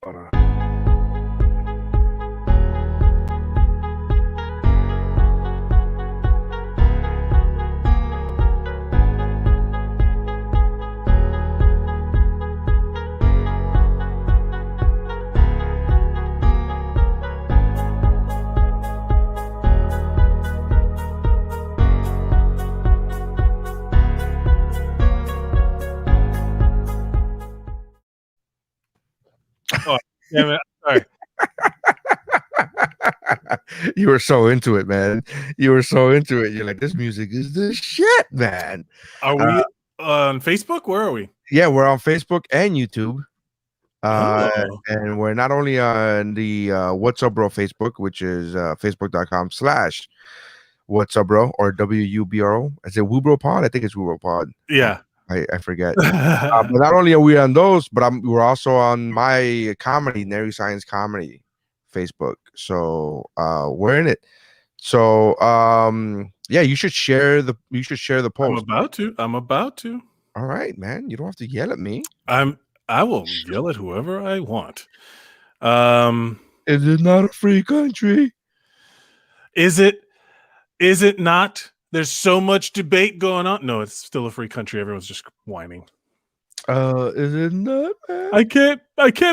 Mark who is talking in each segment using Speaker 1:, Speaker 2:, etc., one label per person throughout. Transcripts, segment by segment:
Speaker 1: Hold on.
Speaker 2: Oh, damn it. Sorry.
Speaker 1: You were so into it, man. You were so into it. You're like, this music is the shit, man.
Speaker 2: Are we on Facebook? Where are we?
Speaker 1: Yeah, we're on Facebook and YouTube.
Speaker 2: Oh.
Speaker 1: And we're not only on the What's Up Bro Facebook, which is facebook.com/What's Up Bro or WUBRO. Is it Wubro Pod? I think it's Wubro Pod.
Speaker 2: Yeah.
Speaker 1: I forget. But not only are we on those, but we're also on my comedy, Nery Saenz Comedy Facebook. So we're in it. So yeah, you should share the post.
Speaker 2: I'm about to.
Speaker 1: All right, man. You don't have to yell at me.
Speaker 2: I will yell at whoever I want.
Speaker 1: Is it not a free country?
Speaker 2: Is it not? There's so much debate going on. No, it's still a free country. Everyone's just whining.
Speaker 1: Is it not, man?
Speaker 2: I can't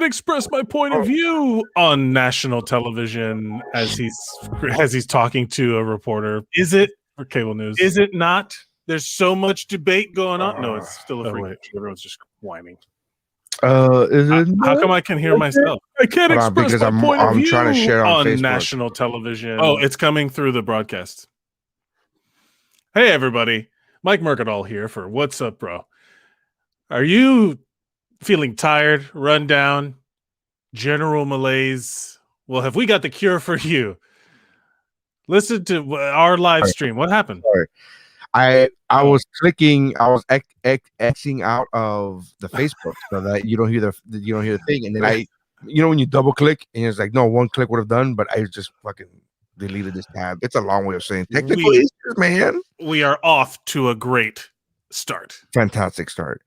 Speaker 2: express my point of view on national television as he's talking to a reporter. Is it for cable news? Is it not? There's so much debate going on. No, it's still a free country. Everyone's just whining.
Speaker 1: Is it
Speaker 2: how come I can hear myself? I can't express my point of view
Speaker 1: trying to share on Facebook.
Speaker 2: National television. Oh, it's coming through the broadcast. Hey, everybody. Mike Mercadal here for What's Up, Bro. Are you feeling tired, run down, general malaise? Well, have we got the cure for you? Listen to our live stream. What happened?
Speaker 1: Sorry. I was clicking, I was Xing out of the Facebook so that you don't hear the thing, and then when you double click and it's like, no, one click would have done, but I just fucking deleted this tab. It's a long way of saying technical issues, man.
Speaker 2: We are off to a great start.
Speaker 1: Fantastic start.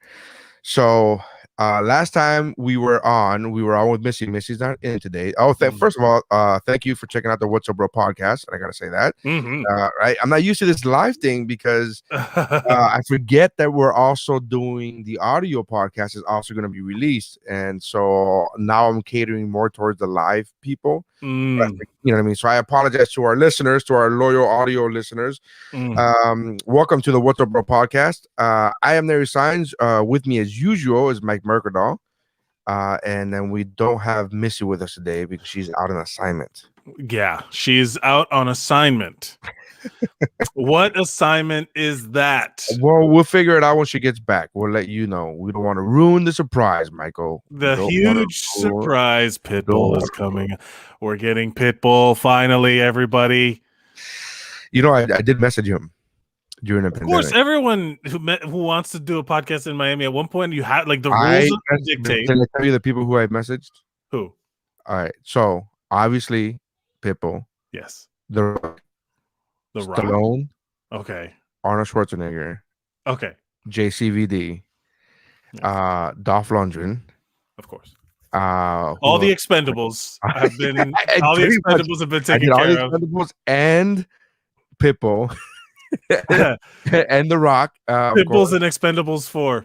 Speaker 1: So last time we were on with Missy. Missy's not in today. Oh, first of all, thank you for checking out the What's Up Bro podcast. I gotta say that. Right, I'm not used to this live thing because I forget that we're also doing the audio podcast is also going to be released, and so now I'm catering more towards the live people. You know what I mean? So I apologize to our listeners, to our loyal audio listeners. Welcome to the What's Up Bro podcast. I am Nery Saenz. With me as usual is Mike Mercadal. And then we don't have Missy with us today because she's out on assignment.
Speaker 2: Yeah, she's out on assignment. What assignment is that?
Speaker 1: Well, we'll figure it out when she gets back. We'll let you know. We don't want to ruin the surprise, Michael.
Speaker 2: The huge surprise, Pitbull is coming. We're getting Pitbull finally, everybody.
Speaker 1: You know, I did message him during the pandemic.
Speaker 2: Of course, everyone who wants to do a podcast in Miami at one point, you have like the rules dictate.
Speaker 1: Can I tell you the people who I messaged?
Speaker 2: Who?
Speaker 1: All right. So obviously, Pitbull.
Speaker 2: Yes.
Speaker 1: The Rock. Stallone.
Speaker 2: Okay.
Speaker 1: Arnold Schwarzenegger.
Speaker 2: Okay.
Speaker 1: JCVD. Yes. Dolph Lundgren.
Speaker 2: Of course.
Speaker 1: All
Speaker 2: the Expendables have been. All the Expendables have been taken care of.
Speaker 1: Expendables and Pitbull. And The Rock.
Speaker 2: Pitbull's and Expendables 4.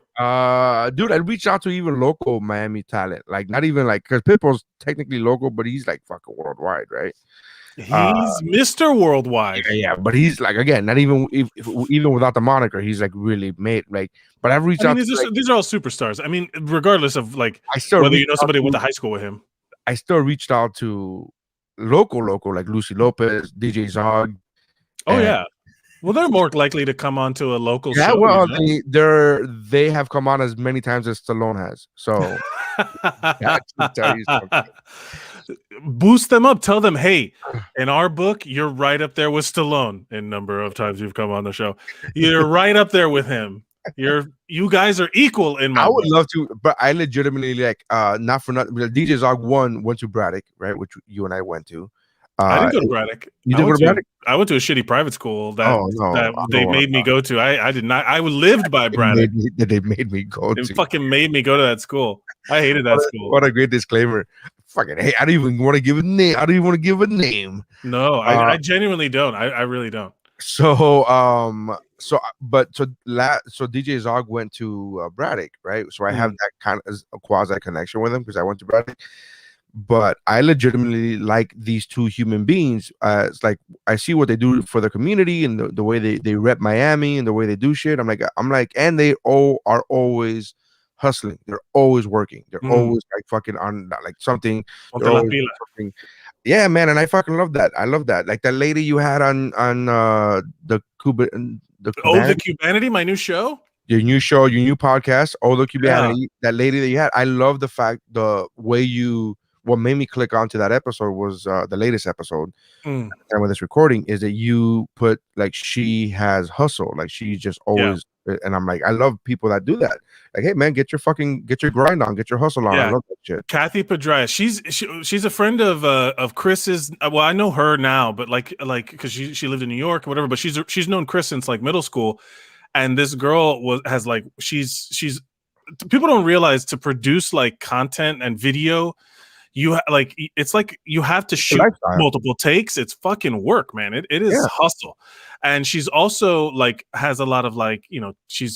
Speaker 1: Dude, I reached out to even local Miami talent. Like, not even like, because Pitbull's technically local, but he's like fucking worldwide, right?
Speaker 2: He's Mr. Worldwide.
Speaker 1: Yeah, but he's like, again, not even even without the moniker, he's like really made like. But I've reached out.
Speaker 2: These are all superstars. I mean, regardless of like whether you know somebody who went to high school with him.
Speaker 1: I still reached out to local like Lucy Lopez, DJ Zog.
Speaker 2: Oh yeah. Well, they're more likely to come on to a local show.
Speaker 1: Yeah, well, they have come on as many times as Stallone has. So tell you something.
Speaker 2: Boost them up. Tell them, hey, in our book, you're right up there with Stallone. In number of times you've come on the show, you're right up there with him. You guys are equal in my.
Speaker 1: I would love to, but I legitimately like not for nothing. DJ Zog went to Braddock, right, which you and I went to.
Speaker 2: I didn't go to Braddock.
Speaker 1: You didn't go to Braddock?
Speaker 2: I went to a shitty private school that they made me go to. I did not. I lived by Braddock.
Speaker 1: They made me go to.
Speaker 2: They fucking made me go to that school. I hated that school.
Speaker 1: What a great disclaimer. Fucking hey, I don't even want to give a name. I don't even want to give a name.
Speaker 2: No, I genuinely don't. I really don't.
Speaker 1: So DJ Zog went to Braddock, right? So I have that kind of a quasi connection with him because I went to Braddock. But I legitimately like these two human beings. It's like I see what they do for the community and the way they rep Miami and the way they do shit. I'm like, and they all are always hustling. They're always working. They're always like fucking on like something. Yeah, man, and I fucking love that. I love that. Like that lady you had on the
Speaker 2: Cubanity, my new show.
Speaker 1: Your new show, your new podcast, Oh the Cubanity. That lady that you had. I love the way what made me click onto that episode was the latest episode. And with this recording is that you put like she has hustle, like she's just always. And I'm like, I love people that do that. Like, hey man, get your grind on, get your hustle on. I love that shit.
Speaker 2: Kathy Pedria, she's a friend of Chris's. Well, I know her now, but like because she lived in New York or whatever. But she's known Chris since like middle school, and this girl has like she's people don't realize to produce like content and video. It's like you have to shoot multiple takes. It's fucking work, man. It is hustle. And she's also like has a lot of like, you know, she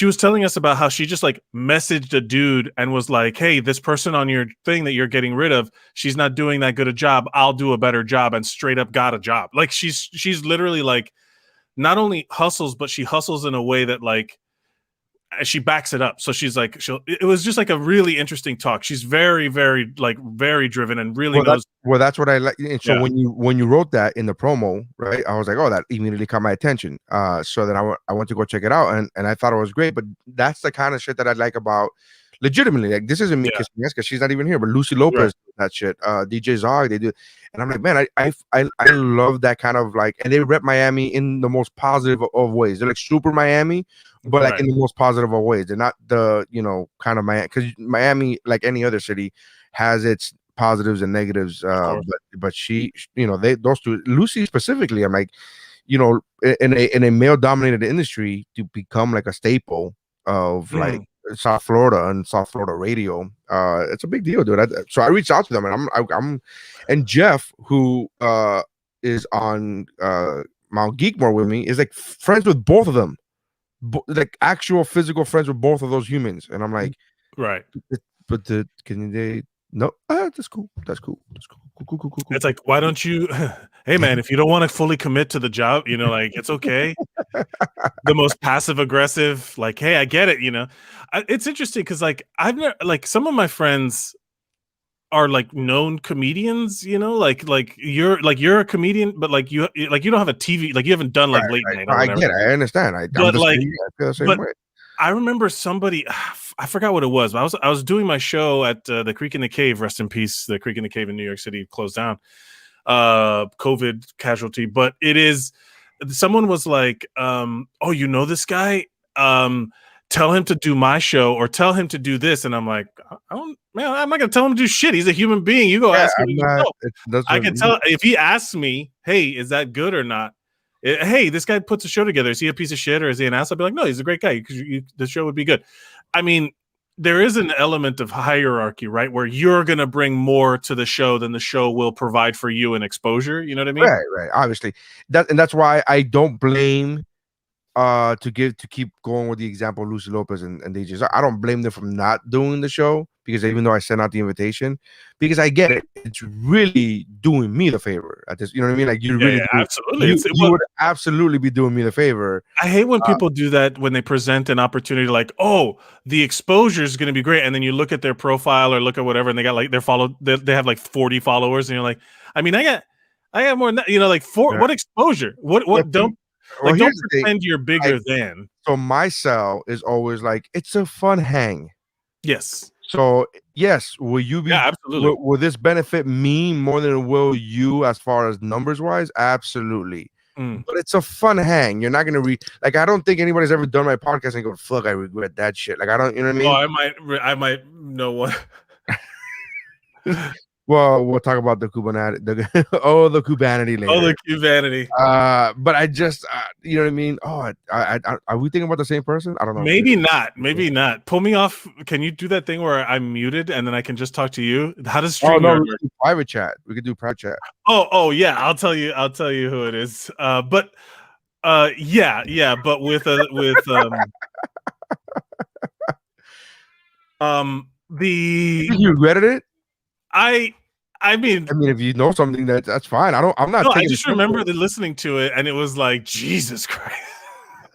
Speaker 2: was telling us about how she just like messaged a dude and was like, hey, this person on your thing that you're getting rid of, she's not doing that good a job. I'll do a better job, and straight up got a job. Like she's literally like not only hustles, but she hustles in a way that like she backs it up. So she's like, it was just like a really interesting talk. She's very, very like very driven and really knows.
Speaker 1: That's what I like. So when you wrote that in the promo, right, I was like, oh, that immediately caught my attention. So then I went to go check it out, and I thought it was great. But that's the kind of shit that I like about legitimately. Like this isn't me kissing ass because she's not even here, but Lucy Lopez, that shit. DJ Zog, they do, and I'm like, man, I love that kind of like, and they rep Miami in the most positive of ways. They're like super Miami, but like in the most positive of ways. They're not the kind of Miami, because Miami, like any other city, has its positives and negatives. But she, those two, Lucy specifically, I'm like, in a male dominated industry, to become like a staple of like South Florida and South Florida radio, it's a big deal, dude. So I reached out to them, and and Jeff, who is on Mount Geekmore with me, is like friends with both of them, like actual physical friends with both of those humans. And I'm like,
Speaker 2: right,
Speaker 1: but can they? No, that's cool. Cool.
Speaker 2: It's like, why don't you? Hey, man, if you don't want to fully commit to the job, like it's okay. The most passive aggressive, like, hey, I get it. It's interesting because like I've never, like, some of my friends are like known comedians. Like you're a comedian, but like you don't have a TV, like you haven't done like late night.
Speaker 1: I get it. I understand. I feel the same way.
Speaker 2: I remember somebody, I forgot what it was, but I was doing my show at the Creek in the Cave, rest in peace. The Creek in the Cave in New York City closed down, COVID casualty. But it is, someone was like, oh, you know this guy? Tell him to do my show or tell him to do this. And I'm like, I'm not going to tell him to do shit. He's a human being. You go ask him. I can tell if he asks me, hey, is that good or not? Hey, this guy puts a show together. Is he a piece of shit or is he an ass? I'll be like, no, he's a great guy. The show would be good. I mean, there is an element of hierarchy, right? Where you're going to bring more to the show than the show will provide for you in exposure. You know what I mean?
Speaker 1: Right. Obviously. That's why I don't blame to keep going with the example of Lucy Lopez and DJ. I don't blame them for not doing the show, because even though I sent out the invitation, because I get it, it's really doing me the favor at this. You know what I mean? Like
Speaker 2: absolutely,
Speaker 1: you would absolutely be doing me the favor.
Speaker 2: I hate when people do that when they present an opportunity, like, oh, the exposure is going to be great, and then you look at their profile or look at whatever, and they got like they have like 40 followers, and you're like, I mean, I got more than that. Like what exposure? What don't. Like, don't pretend you're bigger than.
Speaker 1: So my sell is always like, it's a fun hang.
Speaker 2: Yes.
Speaker 1: So yes, will you be?
Speaker 2: Yeah, absolutely.
Speaker 1: Will this benefit me more than it will you as far as numbers wise? Absolutely. But it's a fun hang. You're not gonna like. I don't think anybody's ever done my podcast and go, "Fuck, I regret that shit." Like I don't. You know what I mean?
Speaker 2: Oh, I might know what.
Speaker 1: Well, we'll talk about the Cubanity. The Cubanity later.
Speaker 2: Oh, the Cubanity.
Speaker 1: But I just, you know what I mean? Oh, are we thinking about the same person? I don't know.
Speaker 2: Maybe not. Maybe not. Pull me off. Can you do that thing where I'm muted and then I can just talk to you? How does StreamYard
Speaker 1: no,
Speaker 2: work?
Speaker 1: we could do private chat. We could do private chat.
Speaker 2: Oh, yeah. I'll tell you who it is. But yeah. But with the
Speaker 1: You regretted it?
Speaker 2: I mean,
Speaker 1: if you know something, that's fine. I'm not.
Speaker 2: No, I just remember listening to it, and it was like, Jesus Christ.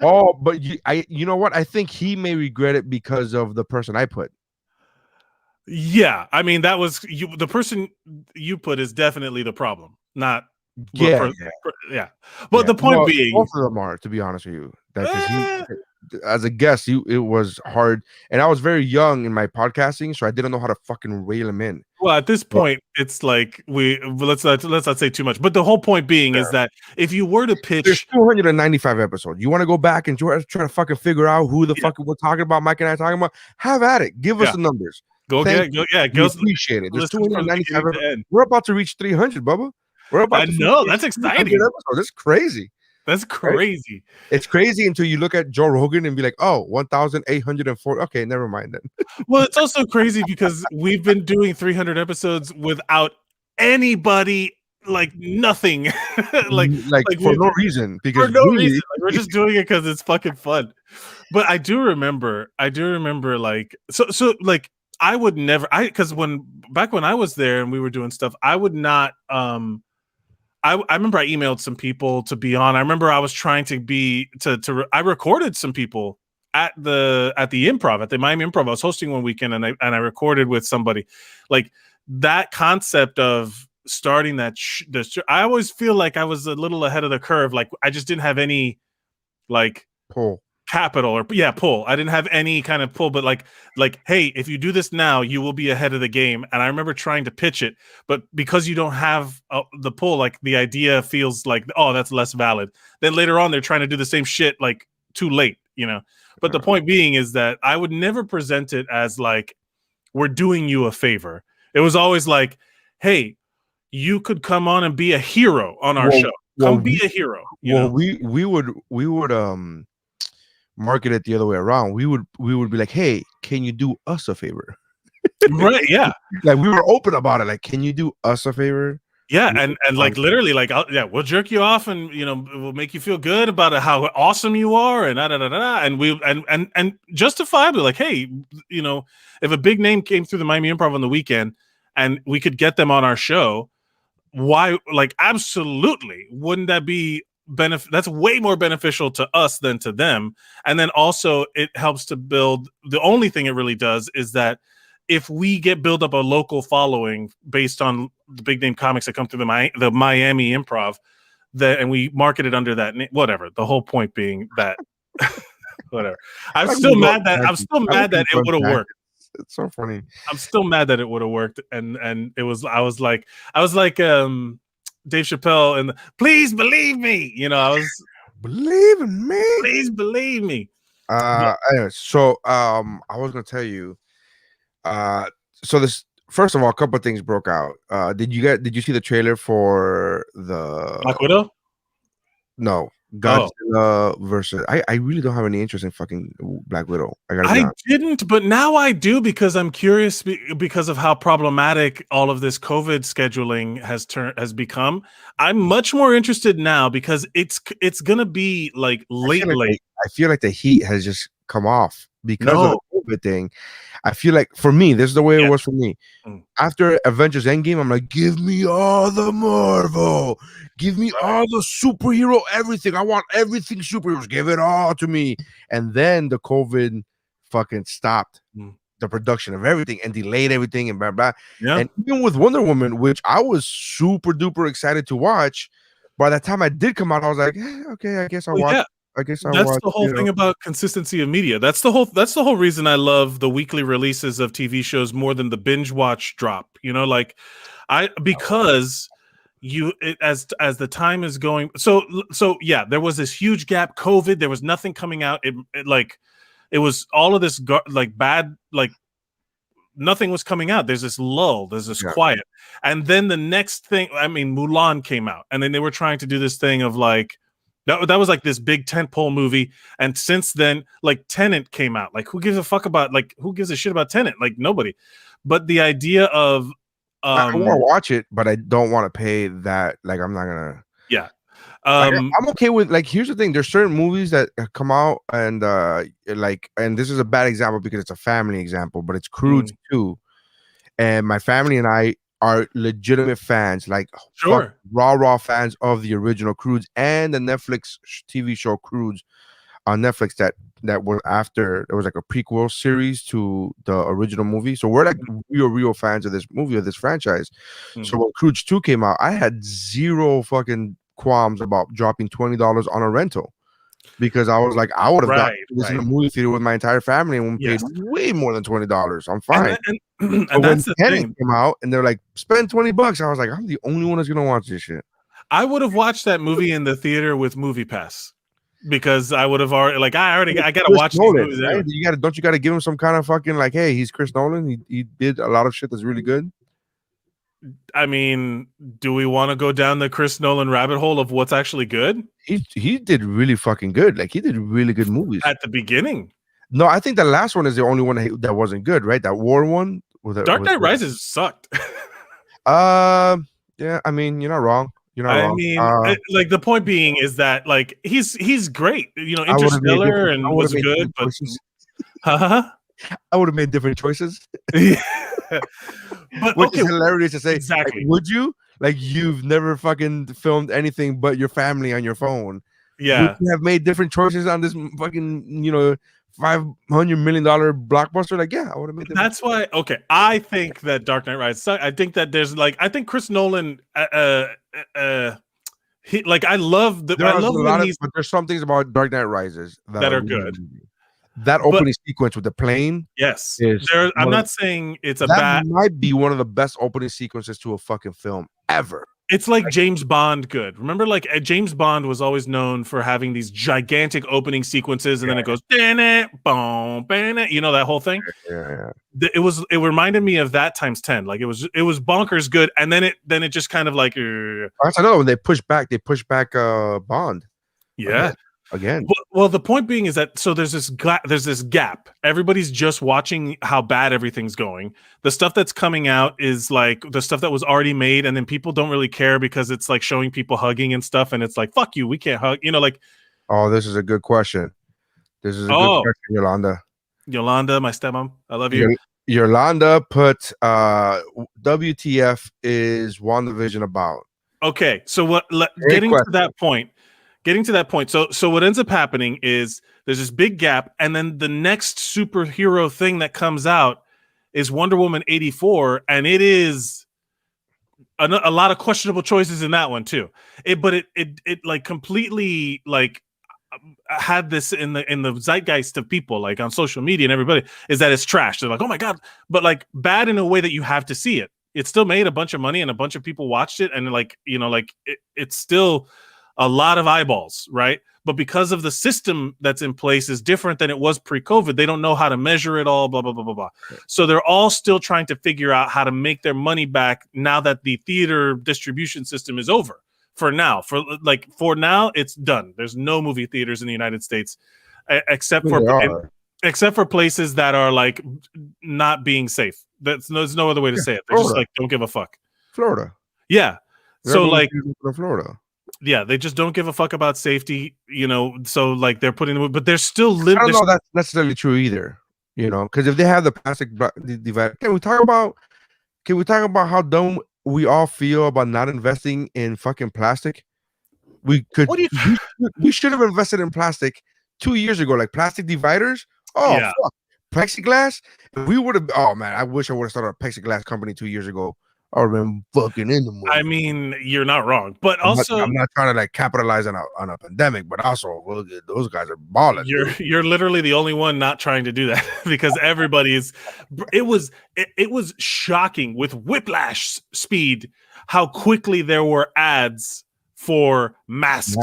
Speaker 1: Oh, but you know what? I think he may regret it because of the person I put.
Speaker 2: Yeah, I mean, that was you. The person you put is definitely the problem, not.
Speaker 1: Yeah.
Speaker 2: But the point being,
Speaker 1: both of them are. To be honest with you, as a guest, it was hard, and I was very young in my podcasting, so I didn't know how to fucking reel him in.
Speaker 2: Well, at this point, it's like let's not say too much. But the whole point being is that if you were to pitch,
Speaker 1: there's 295 episodes. You want to go back and try to fucking figure out who the fuck we're talking about, Mike and I talking about? Have at it. Give us the numbers.
Speaker 2: Go
Speaker 1: appreciate it. There's 295. We're about to reach 300, Bubba. We're about to
Speaker 2: know that's exciting.
Speaker 1: That's crazy.
Speaker 2: That's crazy.
Speaker 1: Right? It's crazy until you look at Joe Rogan and be like, oh, 1,804. Okay, never mind then.
Speaker 2: Well, it's also crazy because we've been doing 300 episodes without anybody, like nothing, like
Speaker 1: for no reason. Because
Speaker 2: for no reason, we're just doing it because it's fucking fun. But I do remember, like so like I would never, because back when I was there and we were doing stuff, I would not. I remember I emailed some people to be on. I remember I was trying to I recorded some people at the Improv, at the Miami Improv. I was hosting one weekend and I recorded with somebody. Like that concept of starting that I always feel like I was a little ahead of the curve. Like I just didn't have any like
Speaker 1: pull.
Speaker 2: Capital or pull. I didn't have any kind of pull, but like, hey, if you do this now, you will be ahead of the game. And I remember trying to pitch it, but because you don't have the pull, like the idea feels like, oh, that's less valid. Then later on, they're trying to do the same shit, like too late, you know? But the point being is that I would never present it as like, we're doing you a favor. It was always like, hey, you could come on and be a hero on our show. Come be a hero.
Speaker 1: We would market it the other way around. We would be like, hey, can you do us a favor?
Speaker 2: Right? Yeah.
Speaker 1: Like we were open about it. Like, can you do us a favor?
Speaker 2: Yeah, and like literally, like we'll jerk you off, and we'll make you feel good about how awesome you are, and and we and justifiably, like, hey, if a big name came through the Miami Improv on the weekend, and we could get them on our show, why? Like, absolutely, wouldn't that be that's way more beneficial to us than to them? And then also it helps to build, the only thing it really does is that if we build up a local following based on the big name comics that come through the Miami Improv, and we market it under that name, whatever. The whole point being that whatever. I'm still mad that it would have worked.
Speaker 1: It's so funny.
Speaker 2: I'm still mad that it would have worked, and it was. I was like Dave Chappelle and please believe me. I was
Speaker 1: believe in me.
Speaker 2: Please believe me.
Speaker 1: So I was gonna tell you. So this, first of all, a couple of things broke out. Did you see the trailer for the
Speaker 2: Black Widow?
Speaker 1: No, Godzilla versus. I really don't have any interest in fucking Black Widow.
Speaker 2: I didn't, but now I do because I'm curious because of how problematic all of this COVID scheduling has become. I'm much more interested now because it's gonna be like late.
Speaker 1: I feel like the heat has just come off because of the COVID thing. I feel like for me, this is the way it was for me. After Avengers Endgame, I'm like, give me all the Marvel, give me all the superhero, everything. I want everything superheroes. Give it all to me. And then the COVID fucking stopped the production of everything and delayed everything and blah blah. Yeah. And even with Wonder Woman, which I was super duper excited to watch, by the time I did come out, I was like, okay, I guess I'll watch.
Speaker 2: Yeah. That's the whole thing about consistency of media. That's the whole reason I love the weekly releases of TV shows more than the binge watch drop. Because as the time is going. So yeah, there was this huge gap. COVID, there was nothing coming out. It was all of this bad nothing was coming out. There's this lull, there's this quiet. And then the next thing, I mean, Mulan came out, and then they were trying to do this thing of like, that was like this big tentpole movie. And since then, like Tenet came out. Like, who gives a fuck about, like, who gives a shit about Tenet? Like, nobody. But the idea of
Speaker 1: I want to watch it, but I don't want to pay that. Like, I'm not gonna.
Speaker 2: Yeah.
Speaker 1: I'm okay with, like, here's the thing. There's certain movies that come out and like, and this is a bad example because it's a family example, but it's Croods 2. And my family and I are legitimate fans, like raw fans of the original Croods and the Netflix TV show Croods on Netflix that was after. It was like a prequel series to the original movie. So we're like real fans of this movie, of this franchise. So when Croods 2 came out, I had zero fucking qualms about dropping $20 on a rental, because I was like, I would have got this in a movie theater with my entire family and paid way more than $20. I'm fine. And that's the thing. Came out and they're like, spend $20. I was like, I'm the only one that's gonna watch this shit.
Speaker 2: I would have watched that movie in the theater with Movie Pass, because I would have already, like, I gotta watch these movies.
Speaker 1: Right? Don't you gotta give him some kind of fucking, like, hey, he's Chris Nolan. He did a lot of shit that's really good.
Speaker 2: I mean, do we want to go down the Chris Nolan rabbit hole of what's actually good?
Speaker 1: He did really fucking good. Like, he did really good movies
Speaker 2: at the beginning.
Speaker 1: No, I think the last one is the only one that wasn't good, right? That war one.
Speaker 2: Dark Knight Rises sucked.
Speaker 1: Yeah, I mean, you're not wrong. You're not wrong.
Speaker 2: I mean, like, the point being is that, like, he's great. You know, Interstellar and was good, but
Speaker 1: I would have made different choices.
Speaker 2: But
Speaker 1: which is hilarious to say.
Speaker 2: Exactly.
Speaker 1: Like, would you? Like, you've never fucking filmed anything but your family on your phone.
Speaker 2: Yeah.
Speaker 1: Would you have made different choices on this fucking, you know, $500 million blockbuster? Like, yeah, I would have made different.
Speaker 2: That's why. Okay, I think that Dark Knight Rises. I think that there's, like, I think Chris Nolan. He, like, I love the.
Speaker 1: But there's some things about Dark Knight Rises
Speaker 2: that are good.
Speaker 1: That opening sequence with the plane,
Speaker 2: yes. I'm not saying it's a
Speaker 1: bad. That might be one of the best opening sequences to a fucking film ever.
Speaker 2: It's like James Bond good. Remember, like, James Bond was always known for having these gigantic opening sequences, and then it goes, boom, you know, that whole thing.
Speaker 1: Yeah.
Speaker 2: It reminded me of that times 10. Like, it was bonkers good, and then it just kind of like.
Speaker 1: That's another when they push back Bond.
Speaker 2: Yeah.
Speaker 1: Again.
Speaker 2: Well, the point being is that, so there's this gap. Everybody's just watching how bad everything's going. The stuff that's coming out is like the stuff that was already made, and then people don't really care because it's like showing people hugging and stuff, and it's like, fuck you, we can't hug. You know, like.
Speaker 1: Oh, this is a good question. This is a good question, Yolanda.
Speaker 2: Yolanda, my stepmom, I love you.
Speaker 1: Yolanda put WTF is WandaVision about?
Speaker 2: Okay, so getting to that point. So what ends up happening is there's this big gap, and then the next superhero thing that comes out is Wonder Woman 84, and it is a lot of questionable choices in that one too. But it like completely like had this in the zeitgeist of people, like on social media and everybody, is that it's trash. They're like, oh my god, but like bad in a way that you have to see it. It still made a bunch of money and a bunch of people watched it, and like, you know, like it's still a lot of eyeballs, right? But because of the system that's in place is different than it was pre-COVID, they don't know how to measure it all, blah, blah, blah, blah, blah. So they're all still trying to figure out how to make their money back now that the theater distribution system is over. For now, it's done. There's no movie theaters in the United States except for places that are like not being safe. There's no other way to say it. They're just like, don't give a fuck.
Speaker 1: Florida.
Speaker 2: Yeah. So like
Speaker 1: Florida.
Speaker 2: Yeah, they just don't give a fuck about safety, you know. So like they're putting, but they're still
Speaker 1: I don't know that's necessarily true either, you know, because if they have the plastic divide, can we talk about how dumb we all feel about not investing in fucking plastic? We should have invested in plastic 2 years ago, like plastic dividers. Oh, yeah. Fuck. Plexiglass. We would have. Oh man, I wish I would have started a plexiglass company 2 years ago. I been fucking in the movie.
Speaker 2: I mean, you're not wrong, but also
Speaker 1: I'm not trying to like capitalize on a pandemic, but also those guys are balling.
Speaker 2: You're literally the only one not trying to do that because everybody's. It was shocking with whiplash speed how quickly there were ads for masks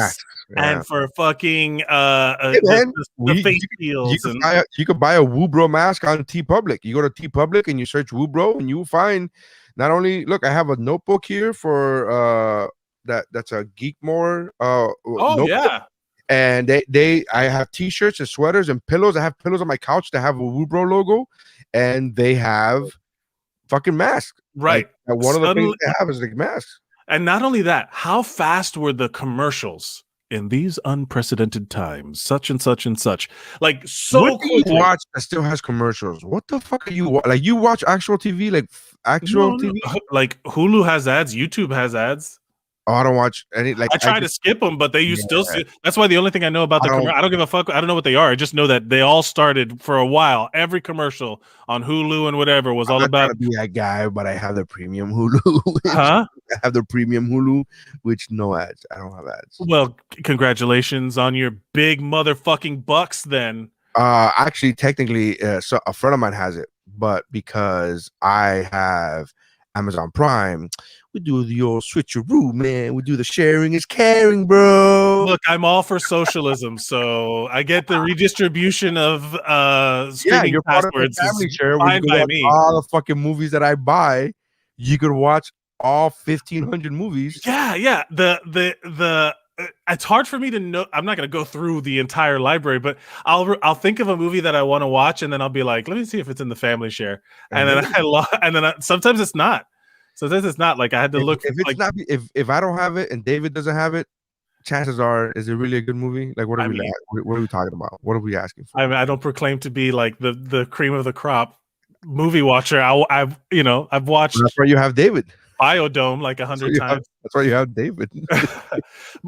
Speaker 1: yeah.
Speaker 2: and for fucking
Speaker 1: Hey, man,
Speaker 2: the face shields.
Speaker 1: You could buy a Wubro mask on TeePublic. You go to TeePublic and you search Wubro, and you will find not only look. I have a notebook here for that's a Geekmore notebook.
Speaker 2: Yeah.
Speaker 1: And I have t-shirts and sweaters and pillows. I have pillows on my couch that have a Wubro logo, and they have fucking masks.
Speaker 2: Right.
Speaker 1: Like, one of the things they have is like masks.
Speaker 2: And not only that, how fast were the commercials in these unprecedented times? Such and such and such. Like, so
Speaker 1: what do you
Speaker 2: quickly.
Speaker 1: watch that still has commercials? What the fuck are you like? You watch actual TV, like actual TV?
Speaker 2: Like Hulu has ads, YouTube has ads.
Speaker 1: Oh, I don't watch any. Like,
Speaker 2: I try to skip them, but they still see. That's why the only thing I know about the commercial, I don't give a fuck. I don't know what they are. I just know that they all started for a while. Every commercial on Hulu and whatever was all about.
Speaker 1: To be that guy, but I have the premium Hulu.
Speaker 2: Huh?
Speaker 1: I have the premium Hulu, which no ads. I don't have ads.
Speaker 2: Well, congratulations on your big motherfucking bucks, then.
Speaker 1: Actually, technically, so a friend of mine has it, but because I have Amazon Prime, we do the old switcheroo, man. We do the sharing is caring, bro.
Speaker 2: Look, I'm all for socialism, so I get the redistribution of streaming
Speaker 1: you're
Speaker 2: passwords.
Speaker 1: Part of the family share.
Speaker 2: Fine by me.
Speaker 1: All the fucking movies that I buy, you could watch all 1,500 movies.
Speaker 2: Yeah. It's hard for me to know. I'm not going to go through the entire library, but I'll think of a movie that I want to watch, and then I'll be like, let me see if it's in the family share, and then sometimes it's not. Sometimes it's not. Like, I had to look.
Speaker 1: If it's not, if I don't have it and David doesn't have it, chances are, is it really a good movie? Like, what are we talking about? What are we asking for?
Speaker 2: I mean, I don't proclaim to be like the cream of the crop movie watcher. I've watched.
Speaker 1: That's why you have David.
Speaker 2: Biodome like 100 times.
Speaker 1: That's why you have David.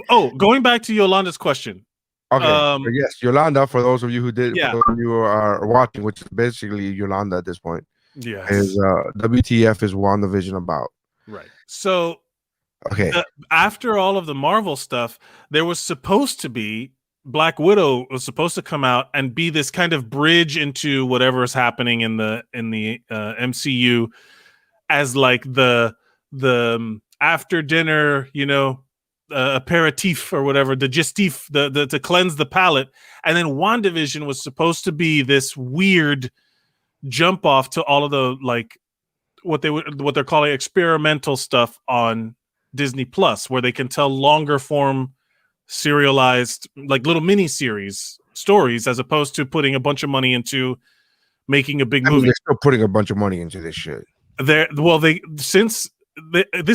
Speaker 2: Oh, going back to Yolanda's question.
Speaker 1: Okay. Yes, Yolanda. For those of you who did,
Speaker 2: yeah.
Speaker 1: for those of you who are watching, which is basically Yolanda at this point.
Speaker 2: Yes.
Speaker 1: Is WTF is WandaVision about?
Speaker 2: Right. So,
Speaker 1: okay.
Speaker 2: After all of the Marvel stuff, there was supposed to be Black Widow was supposed to come out and be this kind of bridge into whatever is happening in the MCU, as like the after dinner, aperitif or whatever, the digestif, the to cleanse the palate. And then WandaVision was supposed to be this weird jump off to all of the like what they're calling experimental stuff on Disney Plus, where they can tell longer form serialized, like little mini series stories, as opposed to putting a bunch of money into making a big movie.
Speaker 1: They're still putting a bunch of money into this shit.
Speaker 2: This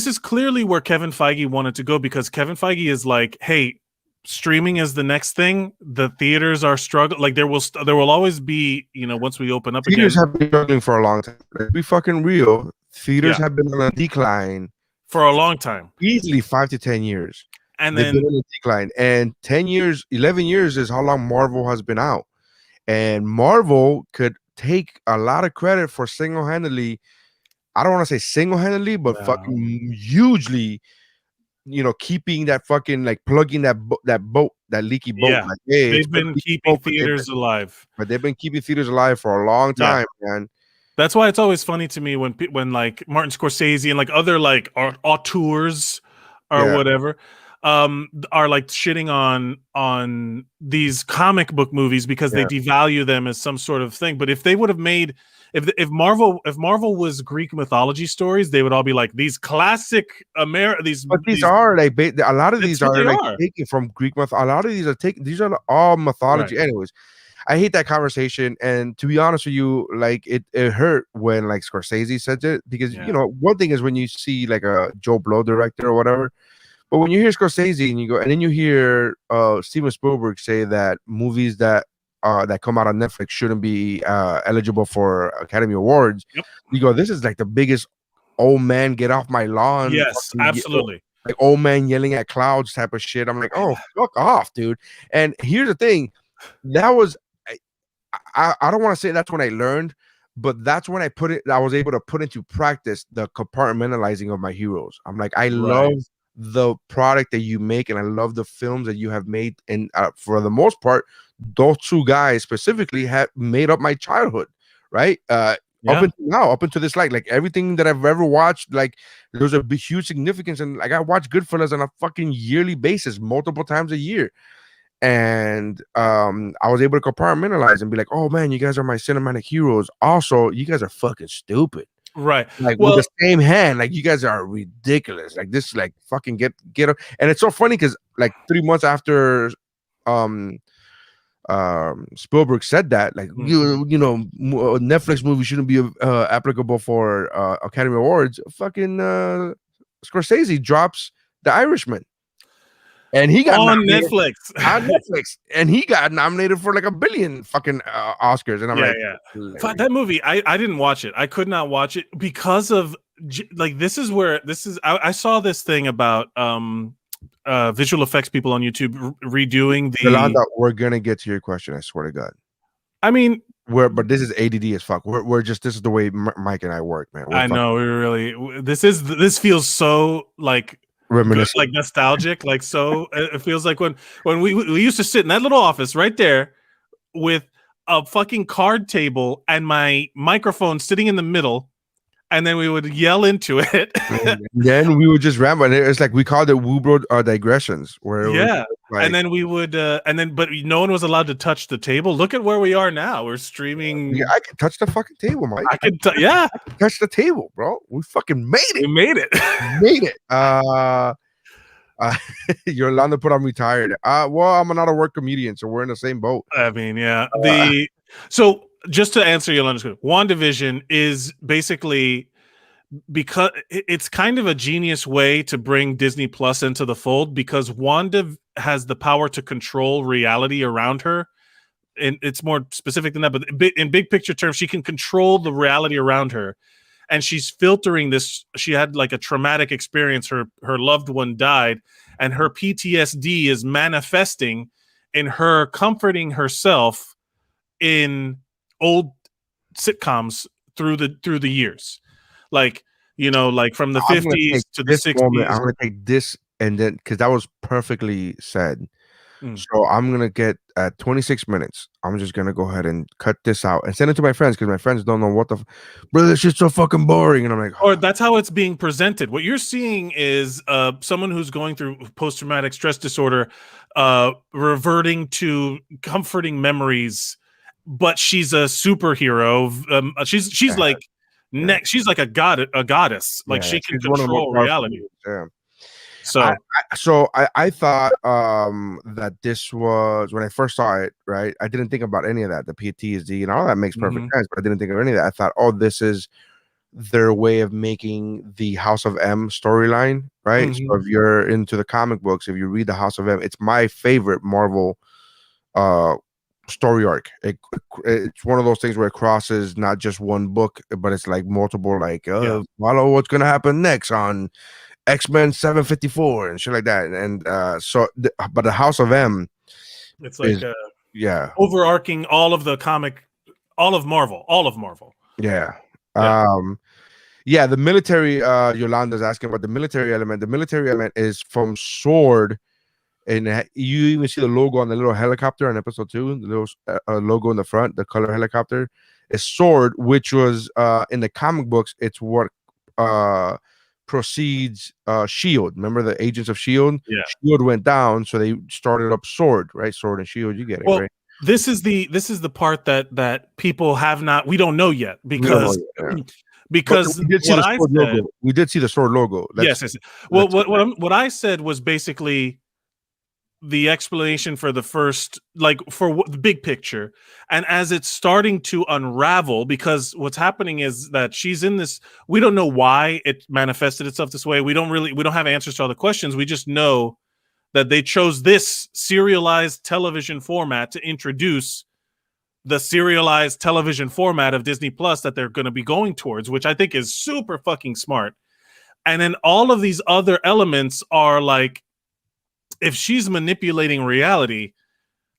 Speaker 2: is clearly where Kevin Feige wanted to go, because Kevin Feige is like, hey, streaming is the next thing. The theaters are struggling. Like, there will always be, once we open up
Speaker 1: theaters
Speaker 2: again.
Speaker 1: Have been struggling for a long time. Let's be fucking real. Theaters have been on a decline
Speaker 2: for a long time,
Speaker 1: easily 5 to 10 years,
Speaker 2: and
Speaker 1: they've
Speaker 2: then
Speaker 1: been on a decline. And 10 years, 11 years is how long Marvel has been out, and Marvel could take a lot of credit for single-handedly. I don't want to say single-handedly, but fucking hugely, keeping that fucking, like, plugging that leaky boat.
Speaker 2: Yeah.
Speaker 1: Like, hey,
Speaker 2: they've been keeping theaters alive.
Speaker 1: But they've been keeping theaters alive for a long time, man.
Speaker 2: That's why it's always funny to me when like Martin Scorsese and like other like auteurs or whatever are like shitting on these comic book movies because they devalue them as some sort of thing. But if they would have made if Marvel was Greek mythology stories, they would all be like these classic these.
Speaker 1: But these are like a lot of these are like taken from Greek myth. A lot of these are taken. These are all mythology. Right. Anyways, I hate that conversation. And to be honest with you, like it hurt when like Scorsese said it, because one thing is when you see like a Joe Blow director or whatever, but when you hear Scorsese and you go, and then you hear Steven Spielberg say that movies that come out on Netflix shouldn't be eligible for Academy Awards, you go, this is like the biggest old man get off my lawn.
Speaker 2: Yes, absolutely.
Speaker 1: Like old man yelling at clouds type of shit. I'm like, oh, fuck off, dude. And here's the thing, that was I don't want to say that's when I learned, but that's when I was able to put into practice the compartmentalizing of my heroes. I'm like, I love the product that you make, and I love the films that you have made. And for the most part, those two guys specifically had made up my childhood, right? up until now, up until this, like everything that I've ever watched, like there's a huge significance, and like I watch Goodfellas on a fucking yearly basis, multiple times a year. And I was able to compartmentalize and be like, oh man, you guys are my cinematic heroes. Also, you guys are fucking stupid.
Speaker 2: Right.
Speaker 1: Like with the same hand, like you guys are ridiculous. Like this, like fucking get up. And it's so funny because like 3 months after Spielberg said that, like you know, Netflix movie shouldn't be applicable for Academy Awards. Fucking Scorsese drops The Irishman. And he got
Speaker 2: on Netflix.
Speaker 1: On Netflix, and he got nominated for like 1 billion fucking Oscars. And I'm
Speaker 2: like, that movie, I didn't watch it. I could not watch it because of like this is. I saw this thing about visual effects people on YouTube redoing the.
Speaker 1: Yolanda, we're gonna get to your question. I swear to God.
Speaker 2: I mean,
Speaker 1: but this is ADD as fuck. We're just, this is the way Mike and I work, man.
Speaker 2: I know we really. This feels so like.
Speaker 1: Reminiscent.
Speaker 2: Like nostalgic, like so it feels like when we used to sit in that little office right there with a fucking card table and my microphone sitting in the middle, and then we would yell into it.
Speaker 1: And then we would just ramble, and it's like we called it Wubro digressions. Where
Speaker 2: like, and then we would but no one was allowed to touch the table. Look at where we are now. We're streaming.
Speaker 1: Yeah, I can touch the fucking table, Mike.
Speaker 2: I can
Speaker 1: touch the table, bro. We fucking made it.
Speaker 2: We made it.
Speaker 1: Made it. Yolanda put on retired. Well, I'm an out of work comedian, so we're in the same boat.
Speaker 2: I mean, yeah. So just to answer Yolanda's question, WandaVision is basically, because it's kind of a genius way to bring Disney Plus into the fold, because Wanda has the power to control reality around her. And it's more specific than that, but in big picture terms, she can control the reality around her. And she's filtering this. She had like a traumatic experience. Her loved one died, and her PTSD is manifesting in her comforting herself in old sitcoms through the years. Like, you know, like from the 50s to the 60s.
Speaker 1: I'm going to take this, and then, because that was perfectly said. So I'm going to get at 26 minutes. I'm just going to go ahead and cut this out and send it to my friends, because my friends don't know what the bro, this shit's so fucking boring. And I'm like,
Speaker 2: or that's how it's being presented. What you're seeing is someone who's going through post-traumatic stress disorder, reverting to comforting memories, but she's a superhero. She's like she's like a goddess. Like she can control reality.
Speaker 1: Yeah.
Speaker 2: So
Speaker 1: I thought that this was, when I first saw it, right, I didn't think about any of that, the PTSD and all that makes perfect sense, but I didn't think of any of that. I thought, oh, this is their way of making the House of M storyline, right? So if you're into the comic books, if you read the House of M, it's my favorite Marvel story arc. It's one of those things where it crosses not just one book, but it's like multiple, like follow what's gonna happen next on X-Men 754 and shit like that. And but the House of M,
Speaker 2: it's like overarching all of the comic, all of Marvel.
Speaker 1: Yeah. The military, Yolanda's asking about the military element. The military element is from Sword, and you even see the logo on the little helicopter on episode 2, the little logo in the front, the color helicopter is Sword, which was in the comic books, it's what precedes Shield. Remember the Agents of Shield?
Speaker 2: Yeah.
Speaker 1: Shield went down, so they started up Sword, right? Sword and Shield, you get it, right?
Speaker 2: This is the part that people have not, we don't know yet, because because
Speaker 1: we did see the Sword logo. We did see the Sword logo.
Speaker 2: Yes. Well, what I said was basically the explanation for the first, like for the big picture, and as it's starting to unravel, because what's happening is that she's in this, we don't know why it manifested itself this way. We don't have answers to all the questions. We just know that they chose this serialized television format to introduce the serialized television format of Disney Plus that they're going to be going towards, which I think is super fucking smart. And then all of these other elements are like, if she's manipulating reality,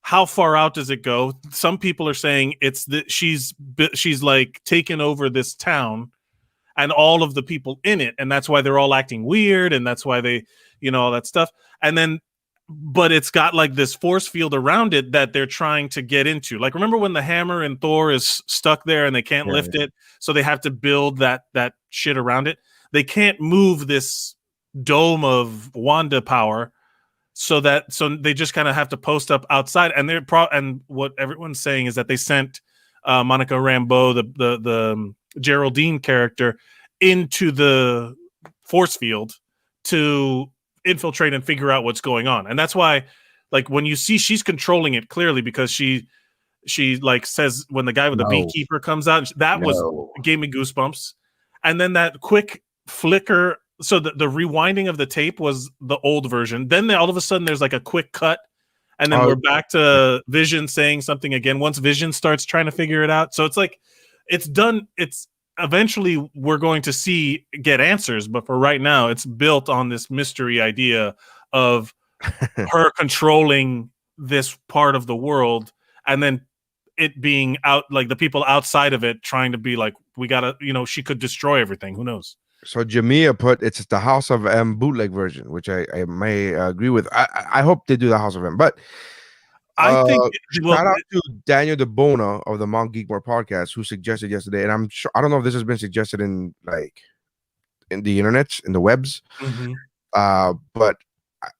Speaker 2: how far out does it go? Some people are saying it's that she's like taken over this town and all of the people in it, and that's why they're all acting weird, and that's why they, all that stuff. And then but it's got like this force field around it that they're trying to get into. Like, remember when the hammer in Thor is stuck there and they can't lift it, so they have to build that shit around it. They can't move this dome of Wanda power, so they just kind of have to post up outside. And and what everyone's saying is that they sent Monica Rambeau, the Geraldine character, into the force field to infiltrate and figure out what's going on. And that's why, like, when you see she's controlling it clearly, because she like says when the guy with the beekeeper comes out, that gave me goosebumps. And then that quick flicker, so the rewinding of the tape was the old version. Then all of a sudden there's like a quick cut, and then we're back to Vision saying something again once Vision starts trying to figure it out. So it's like it's done. It's eventually we're going to get answers, but for right now it's built on this mystery idea of her controlling this part of the world, and then it being out, like the people outside of it trying to be like, we gotta, she could destroy everything. Who knows?
Speaker 1: So Jamia put it's the House of M bootleg version, which I may agree with. I hope they do the House of M, but
Speaker 2: I think
Speaker 1: shout out to Daniel DeBona of the Mount Geekmore podcast, who suggested yesterday, and I'm sure, I don't know if this has been suggested in the internet, in the webs, but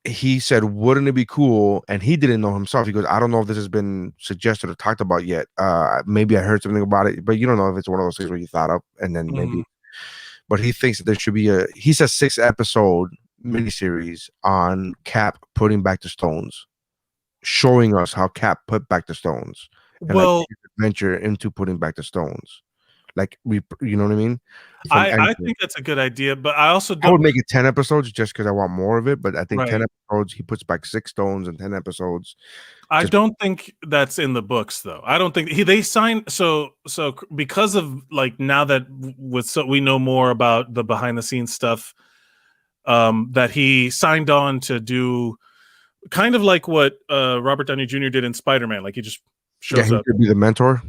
Speaker 1: he said, wouldn't it be cool? And he didn't know himself. He goes, I don't know if this has been suggested or talked about yet. Maybe I heard something about it, but you don't know if it's one of those things where you thought of and then maybe. But he thinks that there should be a 6-episode miniseries on Cap putting back the stones, showing us how Cap put back the stones, and adventure into putting back the stones. Like, you know what I mean?
Speaker 2: I think that's a good idea, but I
Speaker 1: would make it 10 episodes just because I want more of it. But I think 10 episodes, he puts back 6 stones, and 10 episodes.
Speaker 2: I don't think that's in the books, though. I don't think they signed. So because of, like, now that we know more about the behind the scenes stuff, that he signed on to do, kind of like what Robert Downey Jr. did in Spider-Man. Like, he just shows up.
Speaker 1: He could be the mentor.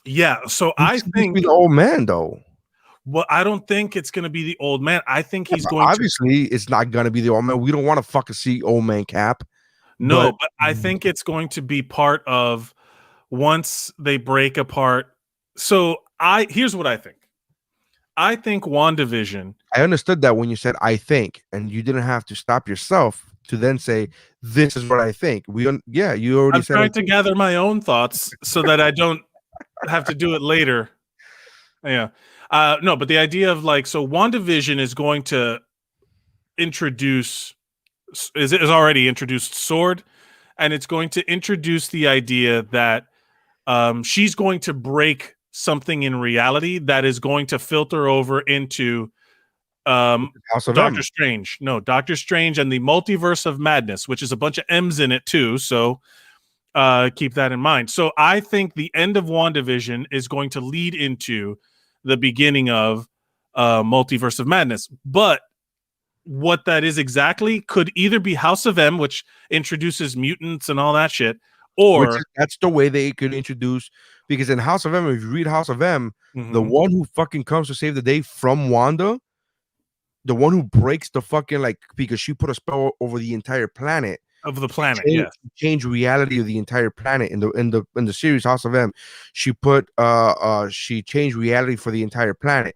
Speaker 2: Yeah. So I think
Speaker 1: be the old man, though.
Speaker 2: Well, I don't think it's going to be the old man. I think he's going
Speaker 1: obviously it's not going to be the old man. We don't want to fucking see old man Cap.
Speaker 2: No, but I think it's going to be part of once they break apart. So here's what I think. I think WandaVision.
Speaker 1: I understood that when you said I think, and you didn't have to stop yourself to then say this is what I think. You already
Speaker 2: said. I'm trying to gather my own thoughts so that I don't have to do it later. Yeah. No, but the idea of, like, so WandaVision is going to is already introduced Sword, and it's going to introduce the idea that she's going to break something in reality that is going to filter over into Doctor Strange. No, Doctor Strange and the Multiverse of Madness, which is a bunch of M's in it too. So keep that in mind. So I think the end of WandaVision is going to lead into the beginning of Multiverse of Madness. But what that is exactly could either be House of M, which introduces mutants and all that shit, or
Speaker 1: that's the way they could introduce, because in House of M, if you read House of M, the one who fucking comes to save the day from Wanda, the one who breaks the fucking, like, because she put a spell over the entire planet.
Speaker 2: Of the planet,
Speaker 1: change reality of the entire planet in the series House of M. She put she changed reality for the entire planet,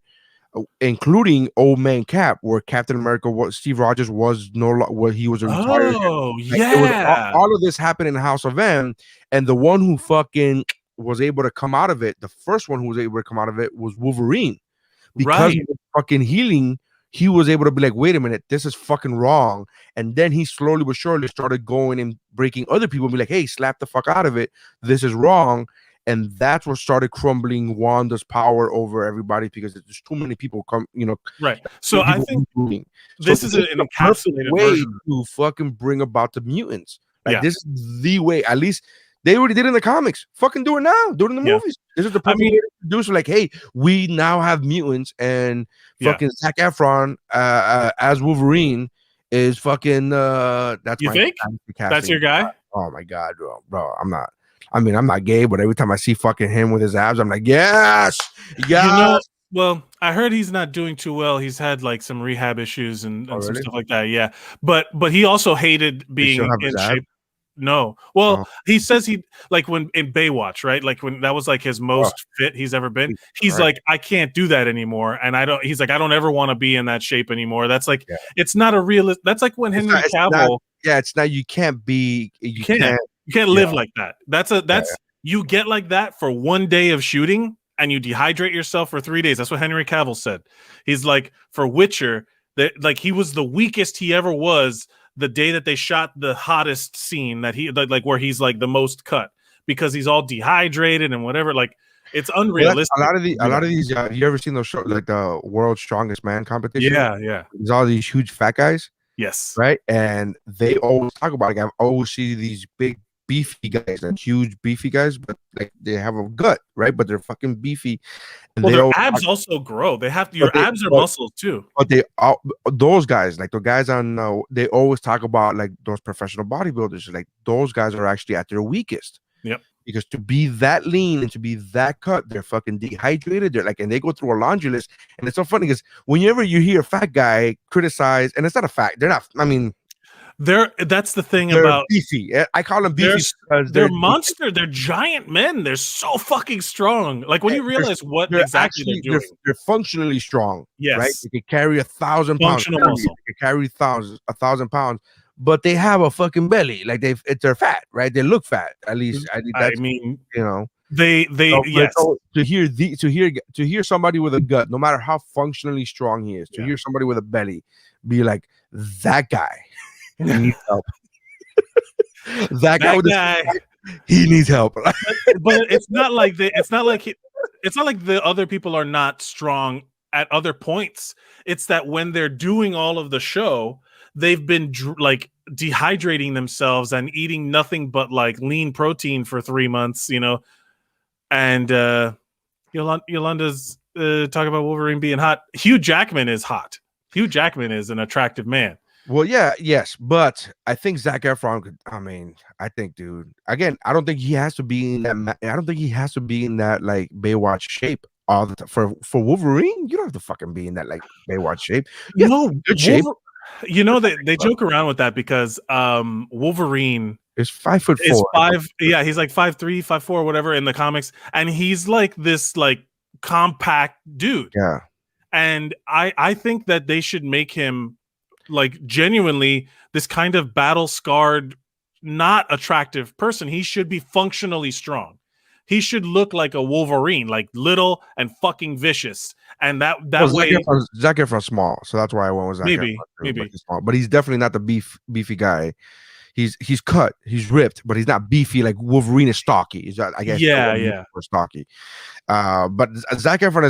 Speaker 1: including Old Man Cap, where Captain America, Steve Rogers was he was a retired. All of this happened in House of M, and the one who fucking was able to come out of it, the first one who was able to come out of it was Wolverine, because of the fucking healing. He was able to be like, wait a minute, this is fucking wrong. And then he slowly but surely started going and breaking other people and be like, hey, slap the fuck out of it. This is wrong. And that's what started crumbling Wanda's power over everybody, because there's too many people
Speaker 2: Right. So I think this is an encapsulated
Speaker 1: way
Speaker 2: version
Speaker 1: to fucking bring about the mutants. Like, this is the way, at least they already did it in the comics. Fucking do it now. Do it in the movies. This is the perfect way to produce. Like, hey, we now have mutants, and fucking Zac Efron as Wolverine is fucking. That's
Speaker 2: you think that's your guy?
Speaker 1: Oh my god, bro! I'm not gay, but every time I see fucking him with his abs, I'm like, yes.
Speaker 2: Well, I heard he's not doing too well. He's had like some rehab issues and some
Speaker 1: really?
Speaker 2: stuff like that. Yeah, but he also hated
Speaker 1: They still
Speaker 2: being
Speaker 1: have his
Speaker 2: in
Speaker 1: ab?
Speaker 2: shape. No, well,
Speaker 1: Oh,
Speaker 2: he says he like when in Baywatch, right? Like when that was like his
Speaker 1: oh,
Speaker 2: most fit he's ever been.
Speaker 1: Jesus
Speaker 2: He's
Speaker 1: Christ.
Speaker 2: like, I can't do that anymore, and I don't. He's like, I don't ever want to be in that shape anymore. That's like,
Speaker 1: Yeah.
Speaker 2: it's not a real. That's like when Henry
Speaker 1: It's not.
Speaker 2: Cavill.
Speaker 1: Yeah, it's not. You can't be.
Speaker 2: You
Speaker 1: You
Speaker 2: can't.
Speaker 1: can't.
Speaker 2: You can't
Speaker 1: Yeah,
Speaker 2: live like that.
Speaker 1: yeah.
Speaker 2: That's you get like that for one day of shooting and you dehydrate yourself for 3 days. That's what Henry Cavill said. He's like for Witcher, that like he was the weakest he ever was the day that they shot the hottest scene that he like where he's like the most cut because he's all dehydrated and whatever. Like it's
Speaker 1: Well, that's,
Speaker 2: unrealistic.
Speaker 1: a lot of these. You ever seen those shows like the World's Strongest Man competition?
Speaker 2: Yeah, yeah.
Speaker 1: There's all these huge fat guys,
Speaker 2: Yes.
Speaker 1: right? And they always talk about. Like I always see these big beefy guys, like huge beefy guys, but like they have a gut, right? But they're fucking beefy, and
Speaker 2: Well,
Speaker 1: they
Speaker 2: their
Speaker 1: always
Speaker 2: abs
Speaker 1: talk,
Speaker 2: also grow. They have to, your
Speaker 1: they,
Speaker 2: abs are muscles too.
Speaker 1: but they all those guys, like the guys on, they always talk about like those professional bodybuilders, like those guys are actually at their weakest.
Speaker 2: Yep.
Speaker 1: Because to be that lean and to be that cut, they're fucking dehydrated. They're like, and they go through a laundry list. And it's so funny because whenever you hear a fat guy criticize, and it's not a fact, they're not. I mean,
Speaker 2: that's the thing
Speaker 1: they're
Speaker 2: about
Speaker 1: beefy. I call them beefy because
Speaker 2: they're monster. They're giant men. They're so fucking strong. Like when you realize what exactly they're doing,
Speaker 1: they're functionally strong.
Speaker 2: Yes,
Speaker 1: right. They can carry 1,000 pounds.
Speaker 2: Functional muscle.
Speaker 1: They can carry 1,000 pounds, but they have a fucking belly. Like they're fat, right? They look fat. At least
Speaker 2: I mean,
Speaker 1: you know.
Speaker 2: they yes.
Speaker 1: So to hear somebody with a gut, no matter how functionally strong he is, to hear somebody with a belly be like, that guy needs help. that guy, he needs help.
Speaker 2: But it's not like it's not like the other people are not strong at other points. It's that when they're doing all of the show, they've been like dehydrating themselves and eating nothing but like lean protein for 3 months, you know. And Yolanda's talking about Wolverine being hot. Hugh Jackman is hot. Hugh Jackman is an attractive man.
Speaker 1: Well, yeah, yes, but I think Zac Efron could. I mean, I think, dude. Again, I don't think he has to be in that. I don't think he has to be in that like Baywatch shape all the time. For Wolverine, you don't have to fucking be in that like Baywatch shape.
Speaker 2: No, good shape. You know they joke around with that because Wolverine
Speaker 1: is 5'4".
Speaker 2: Is 5. Yeah, he's like 5'3", 5'4", whatever in the comics, and he's like this like compact dude.
Speaker 1: Yeah,
Speaker 2: and I think that they should make him like genuinely this kind of battle scarred, not attractive person. He should be functionally strong. He should look like a Wolverine, like little and fucking vicious. And that way,
Speaker 1: Zac Efron's small, so that's why I went with Zac Efron.
Speaker 2: Maybe,
Speaker 1: but he's definitely not the beefy guy. He's cut, he's ripped, but he's not beefy like Wolverine is stocky. I guess stocky. But Zac Efron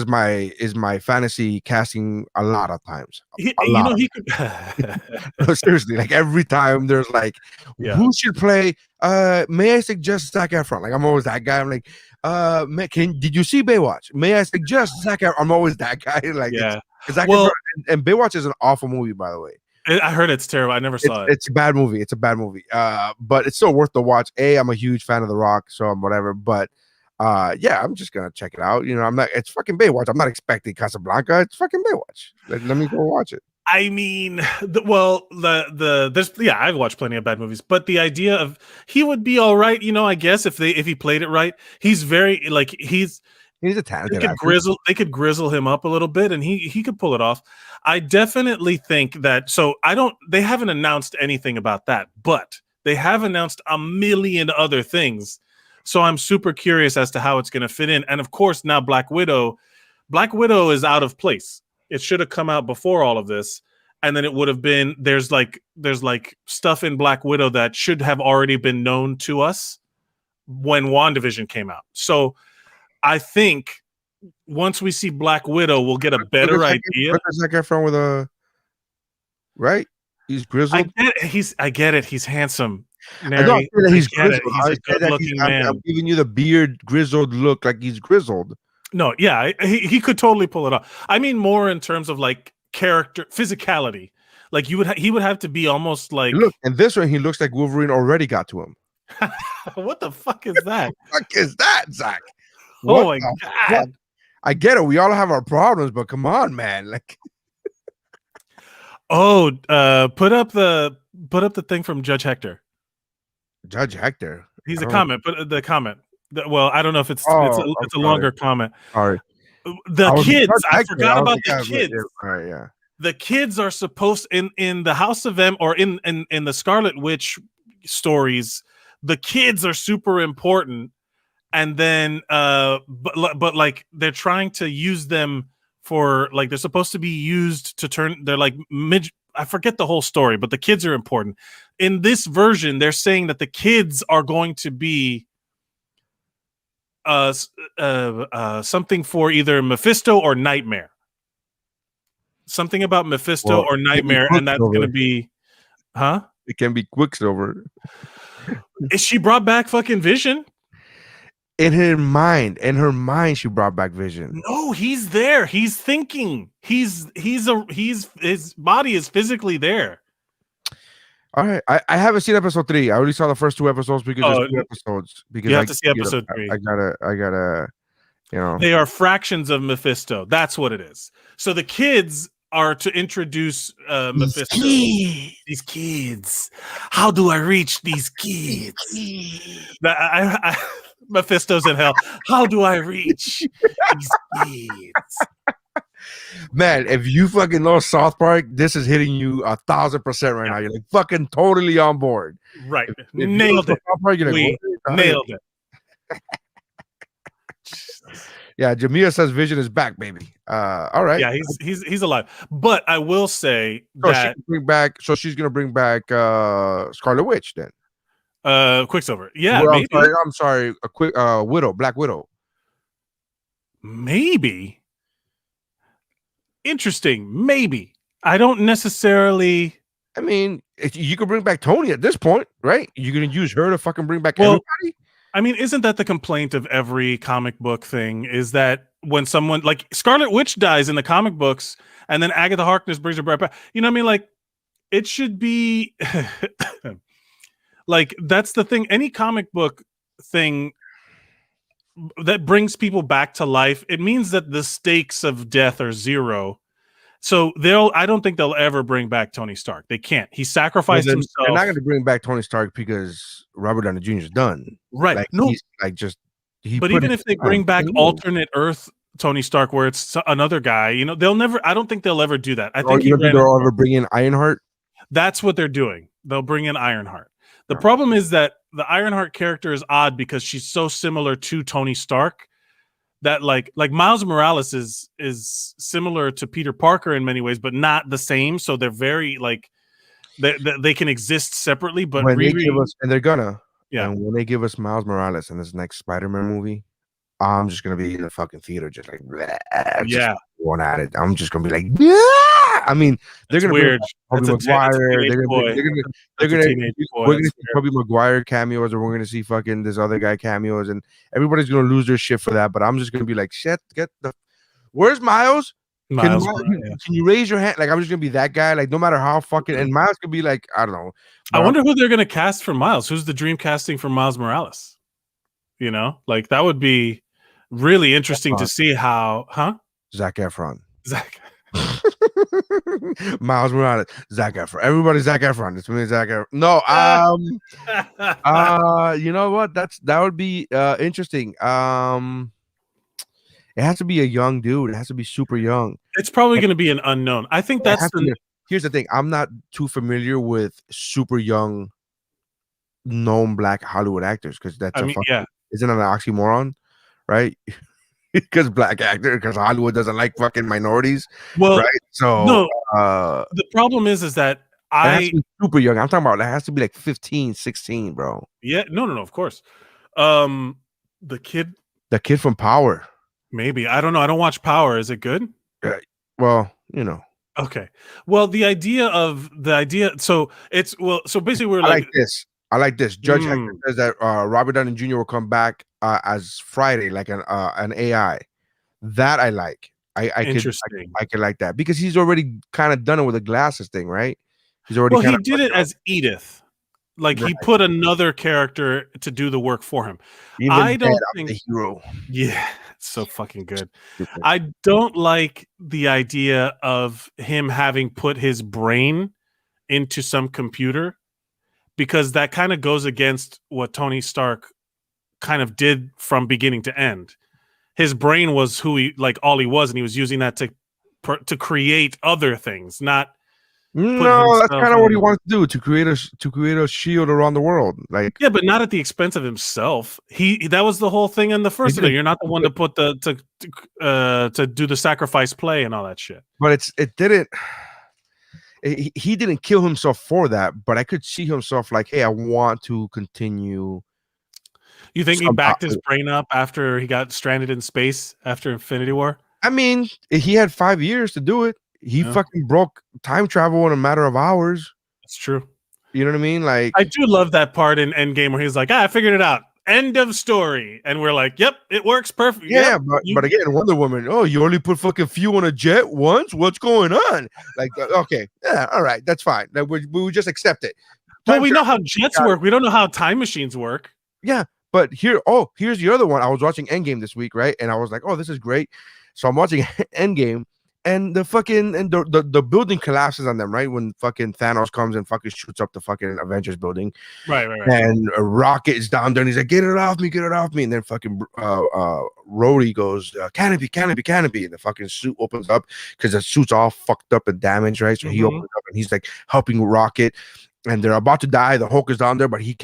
Speaker 1: is my fantasy casting a lot of times.
Speaker 2: He could
Speaker 1: no, seriously, like every time there's like who should play? May I suggest Zac Efron? Like I'm always that guy. I'm like, did you see Baywatch? May I suggest Zac Efron? I'm always that guy. Like Zac Efron, and Baywatch is an awful movie, by the way.
Speaker 2: I heard it's terrible. I never saw it.
Speaker 1: It's a bad movie. But it's still worth the watch. I'm a huge fan of The Rock, so I'm whatever. But I'm just gonna check it out. You know, I'm not. It's fucking Baywatch. I'm not expecting Casablanca. It's fucking Baywatch. Let me go watch it.
Speaker 2: I mean, I've watched plenty of bad movies, but the idea of he would be all right. You know, I guess if he played it right, he's very like he's
Speaker 1: a talented
Speaker 2: actor. They could grizzle him up a little bit, and he could pull it off. I definitely think that. So they haven't announced anything about that, but they have announced a million other things. So I'm super curious as to how it's going to fit in. And of course, now Black Widow is out of place. It should have come out before all of this, and then it would have been there's like stuff in Black Widow that should have already been known to us when WandaVision came out. So I think once we see Black Widow, we'll get a better idea.
Speaker 1: Zac Efron with a right? He's grizzled.
Speaker 2: I get it. He's handsome.
Speaker 1: Nery, he's grizzled.
Speaker 2: He's a good-looking man.
Speaker 1: I'm giving you the beard grizzled look, like he's grizzled.
Speaker 2: No, yeah, he could totally pull it off. I mean, more in terms of like character, physicality. Like he would have to be almost like.
Speaker 1: Look, and this one he looks like Wolverine already got to him.
Speaker 2: What the fuck is that?
Speaker 1: What the fuck is that, Zach?
Speaker 2: Oh my god!
Speaker 1: I get it. We all have our problems, but come on, man. Like,
Speaker 2: put up the thing from Judge Hector.
Speaker 1: Judge Hector.
Speaker 2: He's a comment. Put the comment. Well, I don't know if it's it's a longer comment.
Speaker 1: Sorry.
Speaker 2: The kids. I forgot about the kids.
Speaker 1: All right, yeah.
Speaker 2: The kids are supposed in the House of M or in the Scarlet Witch stories. The kids are super important, and then but like they're trying to use them for like they're supposed to be used to turn. They're like I forget the whole story, but the kids are important. In this version, they're saying that the kids are going to be something for either Mephisto or Nightmare. Something about Mephisto or Nightmare, and that's going to be, huh?
Speaker 1: It can be Quicksilver.
Speaker 2: Is she brought back fucking Vision?
Speaker 1: In her mind, she brought back Vision.
Speaker 2: No, he's there. He's thinking. His body is physically there.
Speaker 1: All right, I haven't seen episode 3. I only saw the first 2 episodes because there's 2 episodes. Because
Speaker 2: you have to see episode 3.
Speaker 1: I gotta, you know.
Speaker 2: They are fractions of Mephisto. That's what it is. So the kids are to introduce Mephisto. These kids. How do I reach these kids? Mephisto's in hell. How do I reach these kids?
Speaker 1: Man, if you fucking know South Park, this is hitting you 1,000% right now. You're like fucking totally on board.
Speaker 2: Right. If nailed it.
Speaker 1: South Park, you're like,
Speaker 2: nailed it.
Speaker 1: Yeah, Jamia says Vision is back, baby. All right.
Speaker 2: Yeah, he's alive. But I will say that
Speaker 1: she's gonna bring back Scarlet Witch then.
Speaker 2: Quicksilver. Yeah,
Speaker 1: well,
Speaker 2: maybe.
Speaker 1: I'm sorry. A quick Black Widow.
Speaker 2: Maybe. Interesting. Maybe. I don't necessarily.
Speaker 1: I mean, you could bring back Tony at this point, right? You're gonna use her to fucking bring back everybody.
Speaker 2: I mean, isn't that the complaint of every comic book thing? Is that when someone like Scarlet Witch dies in the comic books, and then Agatha Harkness brings her right back? You know what I mean? Like, it should be. Like, that's the thing. Any comic book thing that brings people back to life, it means that the stakes of death are 0. So I don't think they'll ever bring back Tony Stark. They can't. He sacrificed himself.
Speaker 1: They're not going to bring back Tony Stark because Robert Downey Jr. is done.
Speaker 2: Right.
Speaker 1: Like,
Speaker 2: no.
Speaker 1: He's like just.
Speaker 2: But even if they bring back alternate Earth Tony Stark, where it's another guy, you know, they'll never. I don't think they'll ever do that. I think
Speaker 1: they'll ever bring in Ironheart.
Speaker 2: That's what they're doing. They'll bring in Ironheart. The problem is that the Ironheart character is odd because she's so similar to Tony Stark that like Miles Morales is similar to Peter Parker in many ways, but not the same. So they're very like they can exist separately. But
Speaker 1: when they give us, and they're gonna,
Speaker 2: and
Speaker 1: when they give us Miles Morales in this next Spider-Man movie, I'm just gonna be in the fucking theater, just like going at it. I'm just gonna be like, yeah. I mean, they're gonna
Speaker 2: weird.
Speaker 1: Tobey Maguire. We're gonna see Tobey Maguire cameos, or we're gonna see fucking this other guy cameos, and everybody's gonna lose their shit for that. But I'm just gonna be like, shit, where's Miles? Can you raise your hand? Like, I'm just gonna be that guy. Like, no matter how fucking, and Miles could be like, I don't know.
Speaker 2: I wonder who they're gonna cast for Miles. Who's the dream casting for Miles Morales? You know, like that would be really interesting to see how,
Speaker 1: Zac Efron. Miles Morales, Zac Efron. Everybody's Zac Efron. It's me, Zac Efron. No, you know what? That would be interesting. It has to be a young dude. It has to be super young.
Speaker 2: It's probably going to be an unknown. I think that's
Speaker 1: here's the thing. I'm not too familiar with super young known black Hollywood actors because that's isn't that an oxymoron, right? Because black actor, because Hollywood doesn't like fucking minorities.
Speaker 2: Well,
Speaker 1: right? So
Speaker 2: no, the problem is that
Speaker 1: it has to be super young. I'm talking about it has to be like 15, 16, bro.
Speaker 2: Yeah, no, of course. The kid
Speaker 1: from Power.
Speaker 2: Maybe. I don't know. I don't watch Power. Is it good?
Speaker 1: Well, you know.
Speaker 2: Okay. Well, the idea. So it's so basically we're
Speaker 1: I like this. Judge Hector says that Robert Downey Jr. will come back as Friday, like an AI. That I like. I could like that because he's already kind of done it with the glasses thing, right? He's already.
Speaker 2: Well, he did it as Edith Like he put another character to do the work for him.
Speaker 1: Even
Speaker 2: I don't think
Speaker 1: the hero.
Speaker 2: Yeah, it's so fucking good. I don't like the idea of him having put his brain into some computer, because that kind of goes against what Tony Stark kind of did from beginning to end. His brain was who he, like, all he was, and he was using that to create other things, not.
Speaker 1: No, that's kind of what he wants to do, to create a shield around the world. Like,
Speaker 2: yeah, but not at the expense of himself. That was the whole thing in the first thing. You're not the one to put to do the sacrifice play and all that shit.
Speaker 1: But he didn't kill himself for that, but I could see himself like, hey, I want to continue.
Speaker 2: You think he backed his brain up after he got stranded in space after Infinity War?
Speaker 1: I mean, he had 5 years to do it. He fucking broke time travel in a matter of hours.
Speaker 2: That's true.
Speaker 1: You know what I mean? Like,
Speaker 2: I do love that part in Endgame where he's like, I figured it out. End of story. And we're like, yep, it works perfect.
Speaker 1: Yeah, but again, Wonder Woman, oh, you only put fucking fuel on a jet once? What's going on? Like, okay, yeah, all right, that's fine. We would just accept it.
Speaker 2: Well, we know how jets work. We don't know how time machines work.
Speaker 1: Yeah, but here's the other one. I was watching Endgame this week, right? And I was like, oh, this is great. So I'm watching Endgame, and the building collapses on them, right? When fucking Thanos comes and fucking shoots up the fucking Avengers building.
Speaker 2: Right.
Speaker 1: And a rocket is down there, and he's like, get it off me. And then fucking Rhodey goes, canopy. And the fucking suit opens up because the suit's all fucked up and damaged, right? So he opens up and he's like helping Rocket. And they're about to die. The Hulk is down there, but he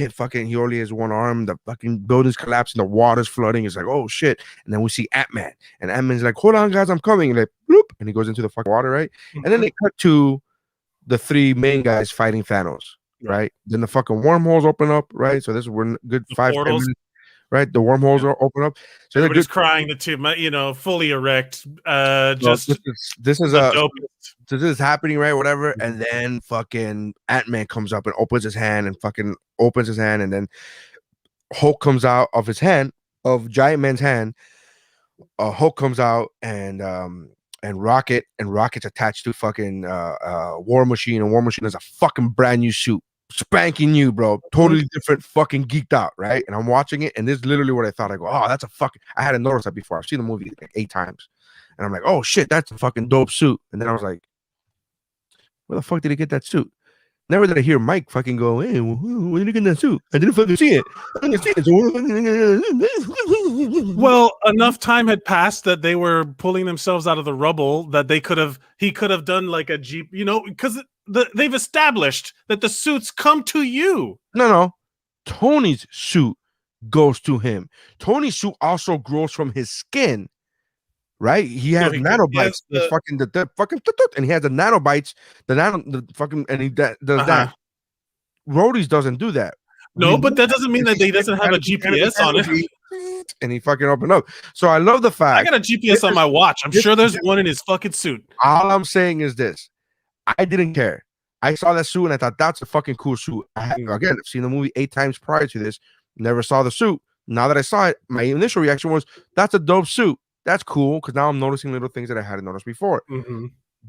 Speaker 1: only has one arm. The fucking building's collapsing. The water's flooding. It's like, oh shit. And then we see Ant-Man. And Ant-Man's like, hold on, guys, I'm coming. And like, bloop. And he goes into the fucking water, right? And then they cut to the three main guys fighting Thanos, right? Then the fucking wormholes open up, right? So this is we're good 5-10 minutes, right? The wormholes are open up. So they're just
Speaker 2: crying, the two, fully erect.
Speaker 1: This is happening, right? Whatever. And then fucking Ant-Man comes up and opens his hand, and then Hulk comes out of his hand, of Giant Man's hand. Hulk comes out, and Rocket's attached to fucking War Machine, and War Machine has a fucking brand new suit, spanking new, bro, totally different, fucking geeked out, right? And I'm watching it, and this is literally what I thought. I go, oh, that's I hadn't noticed that before. I've seen the movie like 8 times, and I'm like, oh shit, that's a fucking dope suit. And then I was like, where the fuck did he get that suit? Never did I hear Mike fucking go, hey, where did he get that suit? I didn't fucking see it.
Speaker 2: Well, enough time had passed that they were pulling themselves out of the rubble that he could have done like a Jeep, because they've established that the suits come to you.
Speaker 1: No. Tony's suit goes to him. Tony's suit also grows from his skin. Right, he has nanobites. And he has the nanobites. And he does that. Rhodey's doesn't do that.
Speaker 2: No, but that doesn't mean that he doesn't have a GPS on it.
Speaker 1: And he fucking opened up. So I love the fact
Speaker 2: I got a GPS on my watch. I'm sure there's one in his fucking suit.
Speaker 1: All I'm saying is this: I didn't care. I saw that suit and I thought that's a fucking cool suit. Again, I've seen the movie 8 times prior to this. Never saw the suit. Now that I saw it, my initial reaction was, "That's a dope suit. That's cool," because now I'm noticing little things that I hadn't noticed before.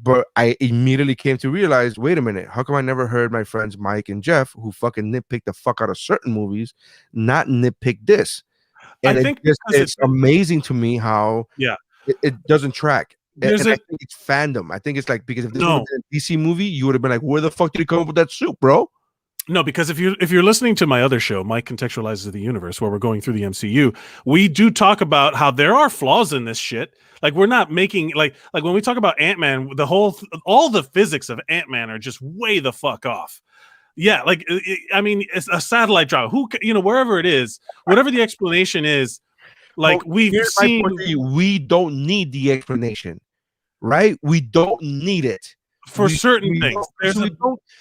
Speaker 1: But I immediately came to realize, wait a minute, how come I never heard my friends Mike and Jeff, who fucking nitpick the fuck out of certain movies, not nitpick this? And I think it's amazing to me how it doesn't track. And I think it's fandom. I think it's like, because if this was a DC movie, you would have been like, where the fuck did he come up with that suit, bro?
Speaker 2: No, because if you're listening to my other show, Mike Contextualizes the Universe, where we're going through the MCU, we do talk about how there are flaws in this shit. Like, we're not making like when we talk about Ant-Man, all the physics of Ant-Man are just way the fuck off. Yeah, like I mean, it's a satellite drop. Wherever it is, whatever the explanation is, like we've seen.
Speaker 1: We don't need the explanation, right? We don't need it.
Speaker 2: For certain things,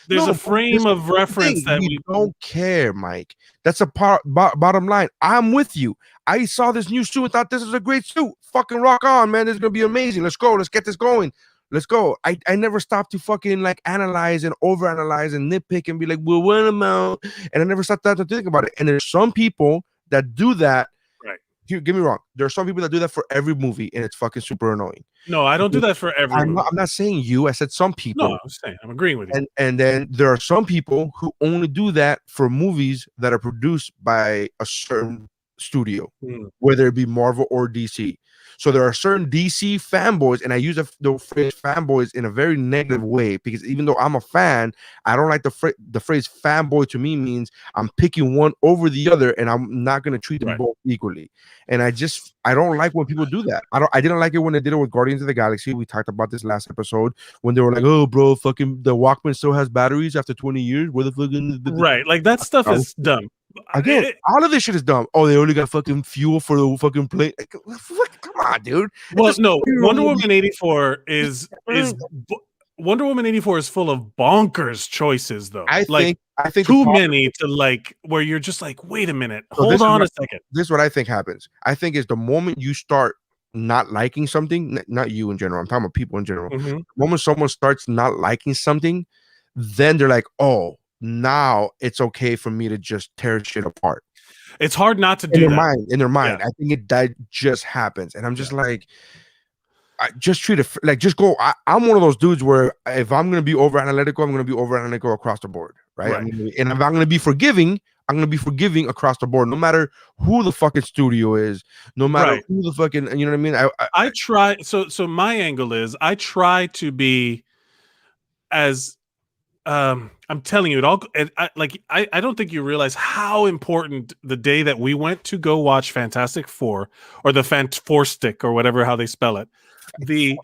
Speaker 2: there's a frame of reference that we
Speaker 1: don't care, Mike. That's a bottom line. I'm with you. I saw this new suit and thought this is a great suit. Fucking rock on, man. This is gonna be amazing. Let's go. Let's get this going. Let's go. I never stopped to fucking like analyze and overanalyze and nitpick and be like, well, what amount? And I never stopped to think about it. And there's some people that do that,
Speaker 2: right,
Speaker 1: get me wrong. There are some people that do that for every movie, and it's fucking super annoying.
Speaker 2: No, I don't do that for every movie.
Speaker 1: I'm not saying you. I said some people.
Speaker 2: No, I'm agreeing with you.
Speaker 1: And then there are some people who only do that for movies that are produced by a certain studio, whether it be Marvel or DC. So there are certain DC fanboys, and I use the phrase fanboys in a very negative way, because even though I'm a fan, I don't like the phrase fanboy. To me means I'm picking one over the other, and I'm not going to treat them both equally. And I don't like when people do that. I didn't like it when they did it with Guardians of the Galaxy. We talked about this last episode when they were like, "Oh, bro, fucking the Walkman still has batteries after 20 years. Where the fucking
Speaker 2: right?" Like that stuff is dumb.
Speaker 1: Again, all of this shit is dumb. Oh, they only got fucking fuel for the fucking plane. Come on, dude.
Speaker 2: Well, no, Wonder Woman 84 is Wonder Woman 84 is full of bonkers choices, though. I think too many to like where you're just like, wait a minute, hold on a second.
Speaker 1: This is what I think happens. I think is the moment you start not liking something, not you in general, I'm talking about people in general. The moment someone starts not liking something, then they're like, oh, now it's okay for me to just tear shit apart.
Speaker 2: It's hard not to do that.
Speaker 1: In their mind. Yeah. I think that just happens. And I'm just like, I just treat it like, just go. I'm one of those dudes where if I'm going to be over analytical, I'm going to be over analytical across the board. Right. And if I'm going to be forgiving, I'm going to be forgiving across the board, no matter who the fucking studio is, no matter who the fucking, you know what I mean?
Speaker 2: I try. So my angle is I try to be as, I'm telling you, I don't think you realize how important the day that we went to go watch Fantastic Four, or the Fanforstic, or whatever how they spell it.
Speaker 1: I've never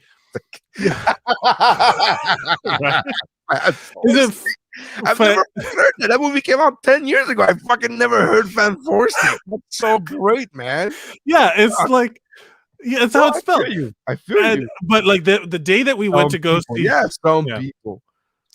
Speaker 1: heard that. That movie came out 10 years ago. I fucking never heard Fanforstic. That's so great, man.
Speaker 2: Yeah, it's like, yeah, it's how it's spelled.
Speaker 1: I feel you.
Speaker 2: But like the day that we went to go see,
Speaker 1: people.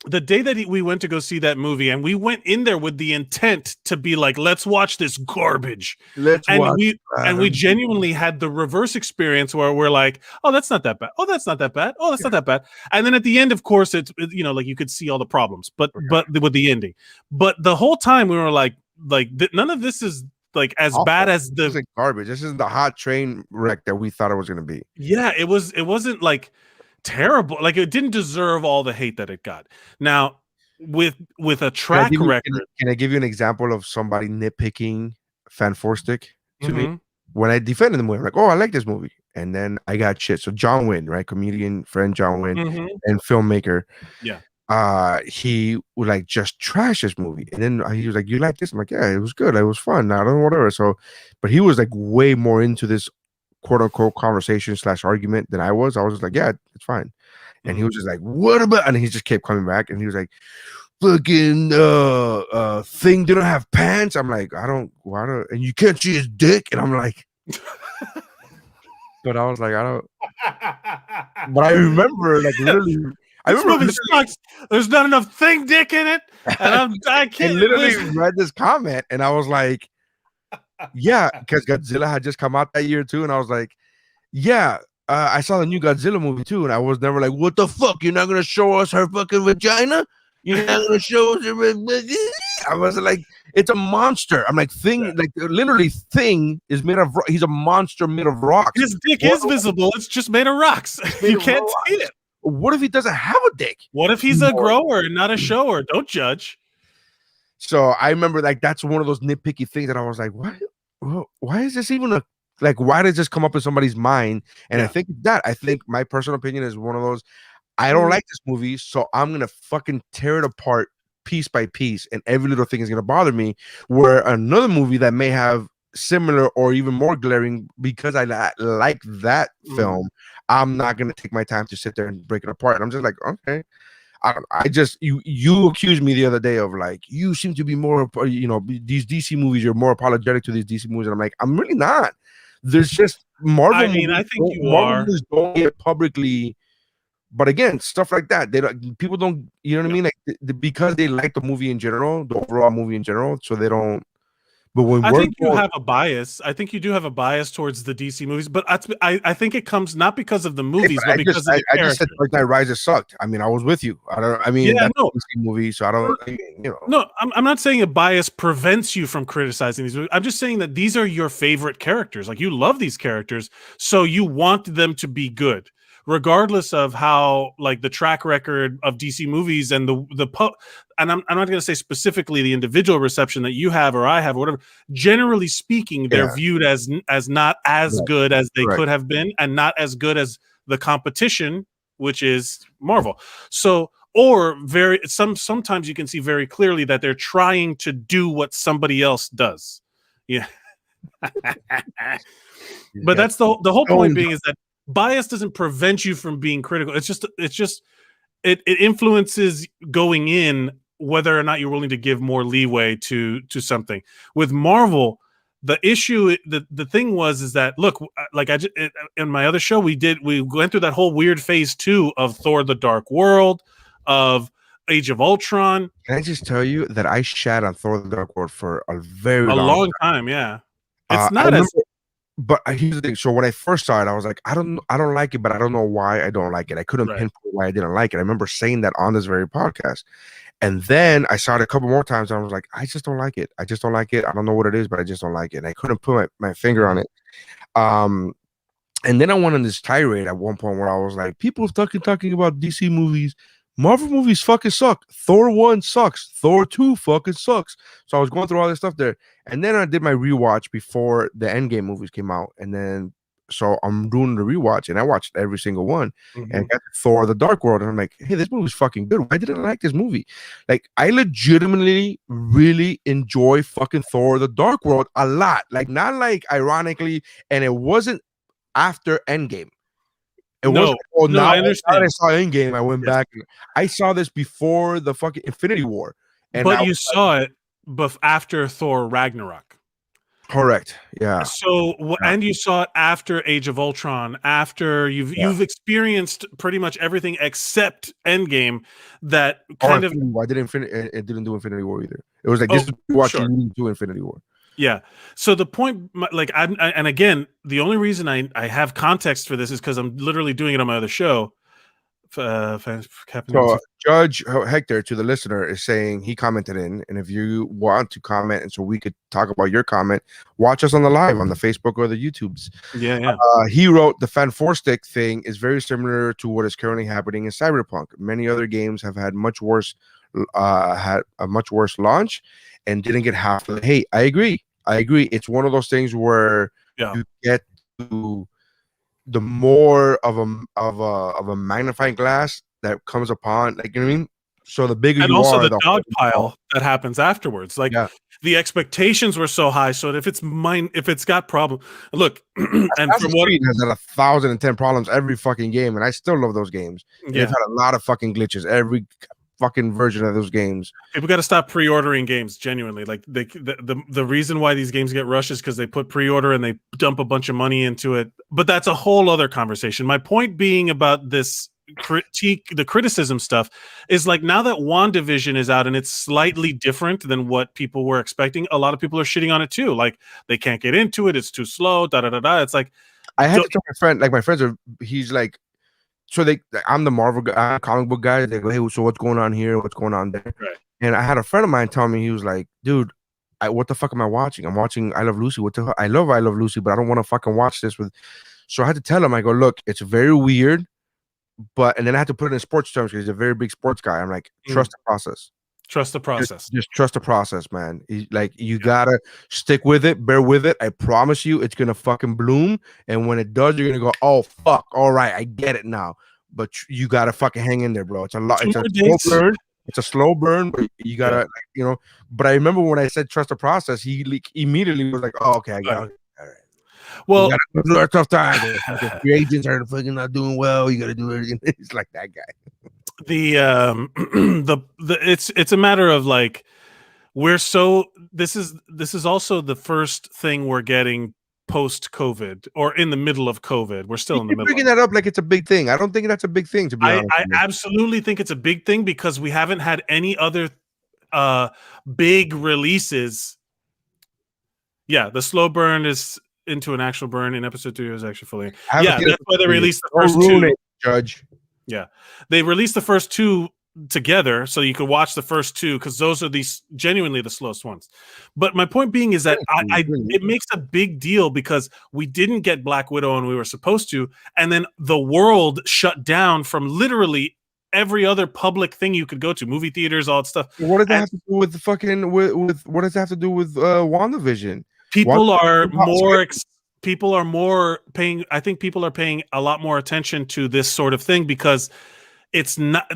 Speaker 2: The day that we went to go see that movie, and we went in there with the intent to be like, let's watch this garbage. We genuinely had the reverse experience where we're like, oh, that's not that bad. Oh, that's not that bad. Oh, that's not that bad. And then at the end, of course, it's like you could see all the problems, but with the ending. But the whole time we were like none of this is like as bad as
Speaker 1: this is garbage. This isn't the hot train wreck that we thought it was going to be.
Speaker 2: Yeah, it wasn't like terrible. Like it didn't deserve all the hate that it got. Now with a track record,
Speaker 1: can I give you an example of somebody nitpicking Fanforstic to me? When I defended the movie, I'm like, oh, I like this movie, and then I got shit. So John Wynn, right, comedian friend John Wynn, and filmmaker, he would like just trash this movie, and then he was like, you like this? I'm like, yeah, it was good, it was fun, I don't know, whatever. So but he was like way more into this quote unquote conversation / argument than I was. I was just like, yeah, it's fine. And he was just like, what about, and he just kept coming back, and he was like, fucking thing didn't have pants. I'm like, and you can't see his dick. And I'm like, but I was like, I don't, but I remember like literally,
Speaker 2: sucks. There's not enough thing dick in it. And I can't.
Speaker 1: I literally read this comment, and I was like, yeah, because Godzilla had just come out that year too, and I was like, yeah, I saw the new Godzilla movie too, and I was never like, what the fuck? You're not gonna show us her fucking vagina? You're not gonna show us her? I was like, it's a monster. I'm like, like literally, Thing is made of. He's a monster made of rocks.
Speaker 2: His dick is visible. It's just made of rocks. You can't see it.
Speaker 1: What if he doesn't have a dick?
Speaker 2: What if he's a grower, not a shower? Don't judge.
Speaker 1: So I remember like that's one of those nitpicky things that I was like, what? Why is this even why does this come up in somebody's mind? And I think my personal opinion is one of those, I don't like this movie, so I'm gonna fucking tear it apart piece by piece, and every little thing is gonna bother me. Where another movie that may have similar or even more glaring, because I like that film, I'm not gonna take my time to sit there and break it apart. And I'm just like, okay. I just you accused me the other day of like, you seem to be more, these DC movies, you're more apologetic to these DC movies, and I'm like, I'm really not. There's just Marvel.
Speaker 2: I mean, I think you are.
Speaker 1: Movies don't get publicly, but again, stuff like that, people don't, you know what I mean? Like because they like the movie in general, the overall movie in general, so they don't But when
Speaker 2: I think you have a bias. I think you do have a bias towards the DC movies, but I think it comes not because of the movies, but because of the characters. I just said
Speaker 1: Dark Knight Rises sucked. I mean, I was with you. That's a DC movie, so I don't.
Speaker 2: No, I'm not saying a bias prevents you from criticizing these movies. I'm just saying that these are your favorite characters. Like, you love these characters, so you want them to be good, regardless of how, like, the track record of DC movies and and I'm not going to say specifically the individual reception that you have or I have or whatever. Generally speaking, they're viewed as not as good as they could have been, and not as good as the competition, which is Marvel. So, or sometimes you can see very clearly that they're trying to do what somebody else does. Yeah. But that's the whole point being is that bias doesn't prevent you from being critical. It influences going in whether or not you're willing to give more leeway to something. With Marvel, the issue, the thing is that, look, like in my other show, we went through that whole weird phase 2 of Thor: The Dark World, of Age of Ultron.
Speaker 1: Can I just tell you that I shat on Thor: The Dark World for a very
Speaker 2: long time? Yeah, it's not
Speaker 1: But here's the thing. So when I first saw it, I was like, I don't like it, but I don't know why I don't like it. I couldn't pinpoint why I didn't like it. I remember saying that on this very podcast. And then I saw it a couple more times, and I was like, I just don't like it. I just don't like it. I don't know what it is, but I just don't like it. And I couldn't put my finger on it. And then I went on this tirade at one point where I was like, people talking about DC movies. Marvel movies fucking suck. Thor 1 sucks. Thor 2 fucking sucks. So I was going through all this stuff there. And then I did my rewatch before the Endgame movies came out. And then, so I'm doing the rewatch, and I watched every single one. And I got Thor: The Dark World. And I'm like, hey, this movie's fucking good. Why didn't I like this movie? Like, I legitimately really enjoy fucking Thor: The Dark World a lot. Like, not like ironically, and it wasn't after Endgame. I understand. I saw Endgame. I went back. And I saw this before the fucking Infinity War.
Speaker 2: But you saw it after Thor Ragnarok.
Speaker 1: Correct. Yeah.
Speaker 2: So, and you saw it after Age of Ultron, after you've experienced pretty much everything except Endgame. That kind of.
Speaker 1: I didn't. It didn't do Infinity War either. It was like this is watching to Infinity War.
Speaker 2: Yeah. So the point, like, and again, the only reason I have context for this is because I'm literally doing it on my other show.
Speaker 1: So Judge Hector, to the listener, is saying he commented in, and if you want to comment, and so we could talk about your comment, watch us on the live on the Facebook or the YouTubes.
Speaker 2: Yeah.
Speaker 1: He wrote the Fan 4-stick thing is very similar to what is currently happening in Cyberpunk. Many other games have had much worse, launch, and didn't get half of the hate. I agree. It's one of those things where you get to the more of a magnifying glass that comes upon, like, you know what I mean? So the bigger you are,
Speaker 2: the dog pile that happens afterwards. Like, the expectations were so high, so if it's got problem, look, and from what
Speaker 1: has had 1,010 problems every fucking game, and I still love those games. They've had a lot of fucking glitches every fucking version of those games.
Speaker 2: People got to stop pre-ordering games, genuinely. Like, the reason why these games get rushed is because they put pre-order and they dump a bunch of money into it. But that's a whole other conversation. My point being about this the criticism stuff is, like, now that WandaVision is out and it's slightly different than what people were expecting, a lot of people are shitting on it too. Like, they can't get into it, it's too slow, It's like,
Speaker 1: I had to tell my friend, like, my friends he's like, so I'm the Marvel guy, comic book guy. They go, hey, so what's going on here? What's going on there?
Speaker 2: Right.
Speaker 1: And I had a friend of mine tell me, he was like, dude, what the fuck am I watching? I'm watching I Love Lucy. What the hell? I love Lucy, but I don't want to fucking watch this with. So I had to tell him, I go, look, it's very weird, and then I had to put it in sports terms because he's a very big sports guy. I'm like, trust the process.
Speaker 2: Trust the process.
Speaker 1: Just trust the process, man. You gotta stick with it, bear with it. I promise you, it's gonna fucking bloom. And when it does, you're gonna go, "Oh fuck, all right, I get it now." But you gotta fucking hang in there, bro. It's a lot. It's a slow burn. It's a slow burn, but you gotta, But I remember when I said trust the process, he immediately was like, "Oh, okay, I got it." All right.
Speaker 2: Well,
Speaker 1: a tough time. The free agents are fucking not doing well. You gotta do everything. It's like that guy.
Speaker 2: It's a matter of, like, this is also the first thing we're getting post COVID or in the middle of COVID. We're still in the middle.
Speaker 1: Bringing that up like it's a big thing. I don't think that's a big thing, to be honest.
Speaker 2: I absolutely think it's a big thing because we haven't had any other big releases Yeah, the slow burn is into an actual burn in episode 2 is actually fully.
Speaker 1: Yeah,
Speaker 2: That's why they released the
Speaker 1: don't
Speaker 2: first
Speaker 1: ruin
Speaker 2: 2.
Speaker 1: it, Judge.
Speaker 2: Yeah, they released the first 2 together so you could watch the first 2 because those are these genuinely the slowest ones. But my point being is that it makes a big deal because we didn't get Black Widow and we were supposed to, and then the world shut down from literally every other public thing you could go to, movie theaters, all that stuff.
Speaker 1: What does that have to do with the fucking with what does that have to do with WandaVision?
Speaker 2: People are more paying. I think people are paying a lot more attention to this sort of thing because it's not.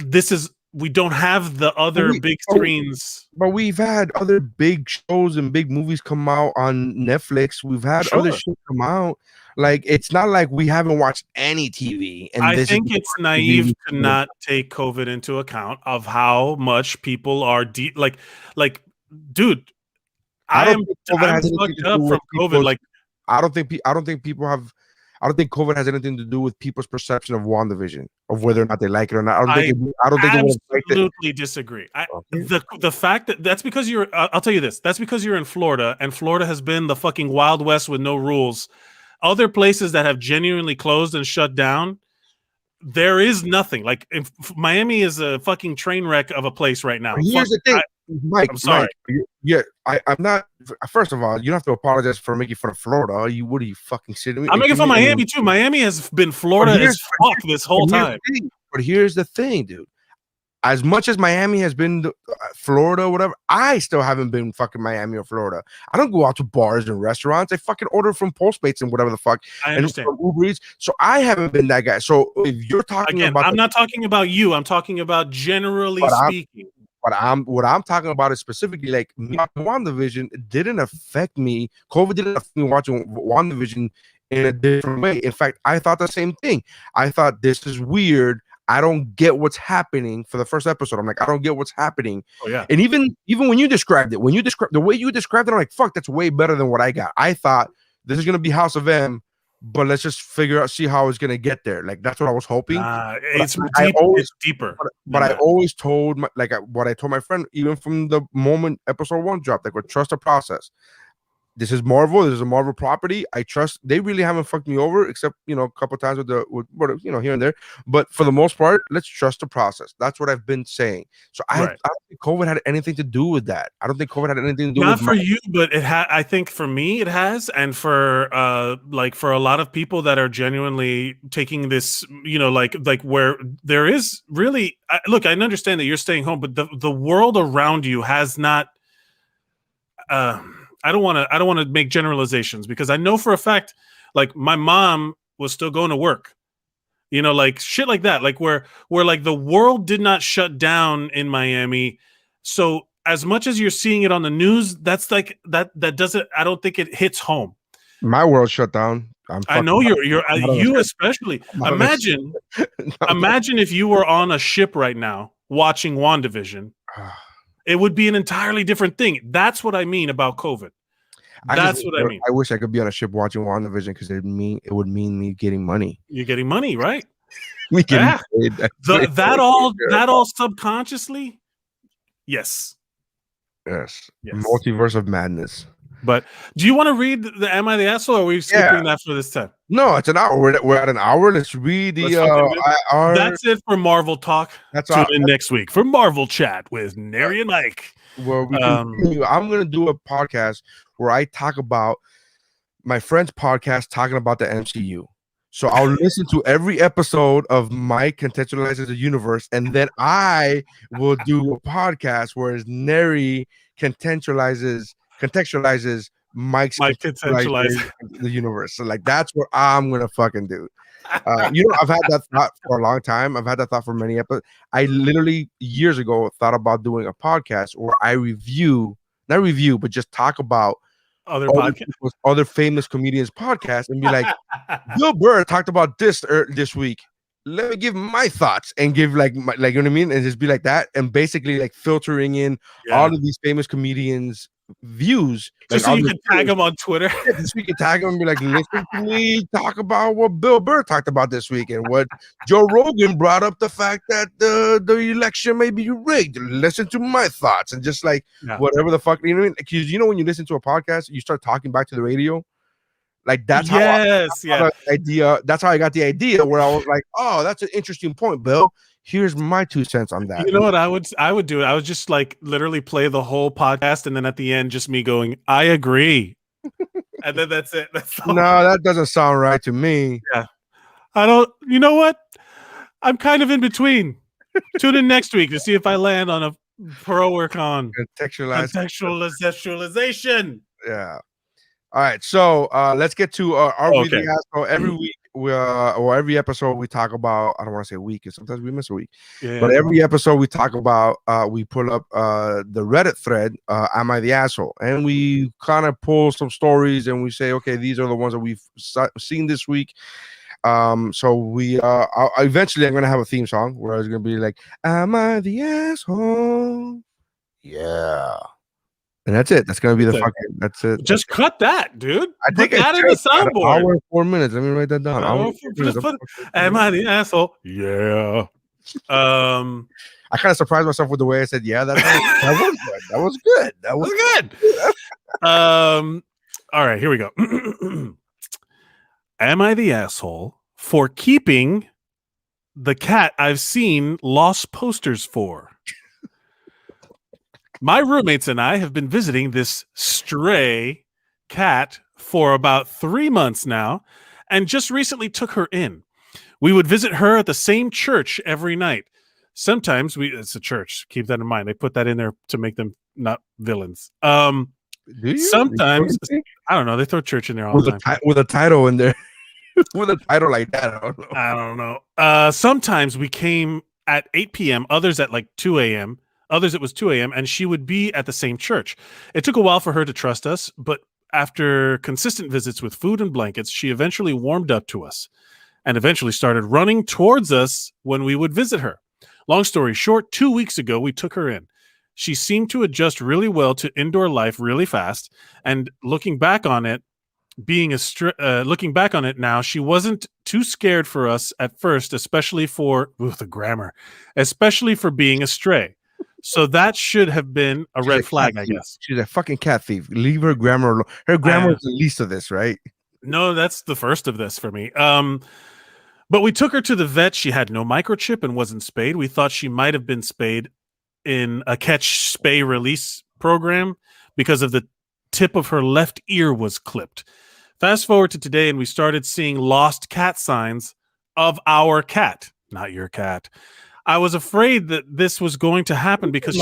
Speaker 2: We don't have the other big screens.
Speaker 1: But we've had other big shows and big movies come out on Netflix. We've had other shit come out. Like, it's not like we haven't watched any TV. And
Speaker 2: I think it's naive to not take COVID into account of how much people are like, dude. I'm fucked up from COVID. Like,
Speaker 1: I don't think COVID has anything to do with people's perception of WandaVision, of whether or not they like it or not. I don't think
Speaker 2: absolutely disagree. The fact that's because you're. I'll tell you this. That's because you're in Florida, and Florida has been the fucking Wild West with no rules. Other places that have genuinely closed and shut down, there is nothing. Like, Miami is a fucking train wreck of a place right now.
Speaker 1: Here's the thing. Mike,
Speaker 2: I'm sorry.
Speaker 1: I'm not. First of all, you don't have to apologize for making fun of Florida. What are you fucking sitting?
Speaker 2: I'm making fun of Miami too. Miami has been Florida as fuck this whole time.
Speaker 1: But here's the thing, dude. As much as Miami has been Florida or whatever, I still haven't been fucking Miami or Florida. I don't go out to bars and restaurants. I fucking order from Postmates and whatever the fuck.
Speaker 2: I understand.
Speaker 1: And from Uber Eats. So I haven't been that guy. So if you're talking about,
Speaker 2: I'm not talking about you. I'm talking about generally speaking.
Speaker 1: What I'm talking about is specifically like WandaVision didn't affect me. COVID didn't affect me watching WandaVision in a different way. In fact, I thought the same thing. I thought, this is weird. I don't get what's happening for the first episode. I'm like, I don't get what's happening.
Speaker 2: Oh yeah.
Speaker 1: And even when you described it, the way you described it, I'm like, fuck, that's way better than what I got. I thought this is gonna be House of M, but let's just see how it's gonna get there. Like, that's what I was hoping.
Speaker 2: It's deeper.
Speaker 1: But I always told what I told my friend, even from the moment episode 1 dropped, like, trust the process. This is Marvel. This is a Marvel property. I trust. They really haven't fucked me over, except a couple of times with here and there. But for the most part, let's trust the process. That's what I've been saying. So I don't think COVID had anything to do with that. I don't think COVID had anything to do
Speaker 2: not
Speaker 1: with
Speaker 2: for you, but it had. I think for me, it has, and for for a lot of people that are genuinely taking this, like where there is really. Look, I understand that you're staying home, but the world around you has not. I don't want to make generalizations because I know for a fact, like, my mom was still going to work, like shit like that, like where like the world did not shut down in Miami. So as much as you're seeing it on the news, that's like that doesn't. I don't think it hits home.
Speaker 1: My world shut down.
Speaker 2: I know you especially. Imagine if you were on a ship right now watching WandaVision. It would be an entirely different thing. That's what I mean about COVID. That's what I mean.
Speaker 1: I wish I could be on a ship watching WandaVision because it would mean me getting money.
Speaker 2: You're getting money, right?
Speaker 1: Me getting paid.
Speaker 2: That all subconsciously. Yes.
Speaker 1: Multiverse of madness.
Speaker 2: But do you want to read the Am I the Asshole, or are we skipping that for this time?
Speaker 1: No, it's an hour. We're at an hour. Let's read
Speaker 2: That's it for Marvel Talk. Tune in next week for Marvel Chat with Nery and Mike.
Speaker 1: Well, I'm going to do a podcast where I talk about my friend's podcast talking about the MCU. So I'll listen to every episode of Mike Contextualizes the Universe, and then I will do a podcast where Nery contextualizes Mike's contextualizes the universe. So, like, that's what I'm gonna fucking do. I've had that thought for a long time. I've had that thought for many episodes. I literally years ago thought about doing a podcast where I but just talk about other famous comedians' podcasts and be like, Bill Burr talked about this week. Let me give my thoughts and give like you know what I mean, and just be like that, and basically like filtering in all of these famous comedians views.
Speaker 2: Just so you can tag them on Twitter.
Speaker 1: Yeah, this week you tag them and be like, listen to me talk about what Bill Burr talked about this week and what Joe Rogan brought up the fact that the election may be rigged. Listen to my thoughts and just like whatever the fuck, you know what I mean? Because you know when you listen to a podcast, you start talking back to the radio. Like that's how that's how I got the idea where I was like, oh, that's an interesting point, Bill. Here's my 2 cents on that.
Speaker 2: You know what I would do? I would just like literally play the whole podcast and then at the end just me going, I agree. And then that's it. That's all.
Speaker 1: No, that doesn't sound right to me.
Speaker 2: Yeah. I don't, you know what? I'm kind of in between. Tune in next week to see if I land on a pro or con. Contextualization.
Speaker 1: Yeah. All right. So let's get to our weekly asshole. Every week or every episode we talk about, I don't want to say a week because sometimes we miss a week. Yeah. But every episode we talk about, we pull up the Reddit thread, Am I the Asshole? And we kind of pull some stories and we say, okay, these are the ones that we've seen this week. So we eventually I'm gonna have a theme song where I was gonna be like, Am I the Asshole? Yeah. And that's it. That's gonna be the fucking. That's it.
Speaker 2: Just cut that, dude.
Speaker 1: I think
Speaker 2: that in the soundboard.
Speaker 1: Hour and 4 minutes. Let me write that down.
Speaker 2: Am I the asshole? Yeah.
Speaker 1: I kind of surprised myself with the way I said, "Yeah." That was good. That was good. That was
Speaker 2: good. All right. Here we go. Am I the asshole for keeping the cat I've seen lost posters for? My roommates and I have been visiting this stray cat for about 3 months now and just recently took her in. We would visit her at the same church every night. Sometimes it's a church. Keep that in mind. They put that in there to make them not villains.
Speaker 1: Do you?
Speaker 2: Sometimes, I don't know. They throw church in there all the time.
Speaker 1: With a title in there. With a title like that.
Speaker 2: I don't know. Sometimes we came at 8 p.m., others at like 2 a.m., Others, it was 2 a.m., and she would be at the same church. It took a while for her to trust us, but after consistent visits with food and blankets, she eventually warmed up to us and eventually started running towards us when we would visit her. Long story short, 2 weeks ago, we took her in. She seemed to adjust really well to indoor life really fast, and looking back on it now, she wasn't too scared for us at first, especially for the grammar, especially for being a stray. So that should have been a red flag, I guess.
Speaker 1: She's a fucking cat thief. Leave her grammar alone. Her grammar is the least of this, right?
Speaker 2: No, that's the first of this for me. But we took her to the vet. She had no microchip and wasn't spayed. We thought she might have been spayed in a catch, spay, release program because of the tip of her left ear was clipped. Fast forward to today, and we started seeing lost cat signs of our cat, not your cat. I was afraid that this was going to happen because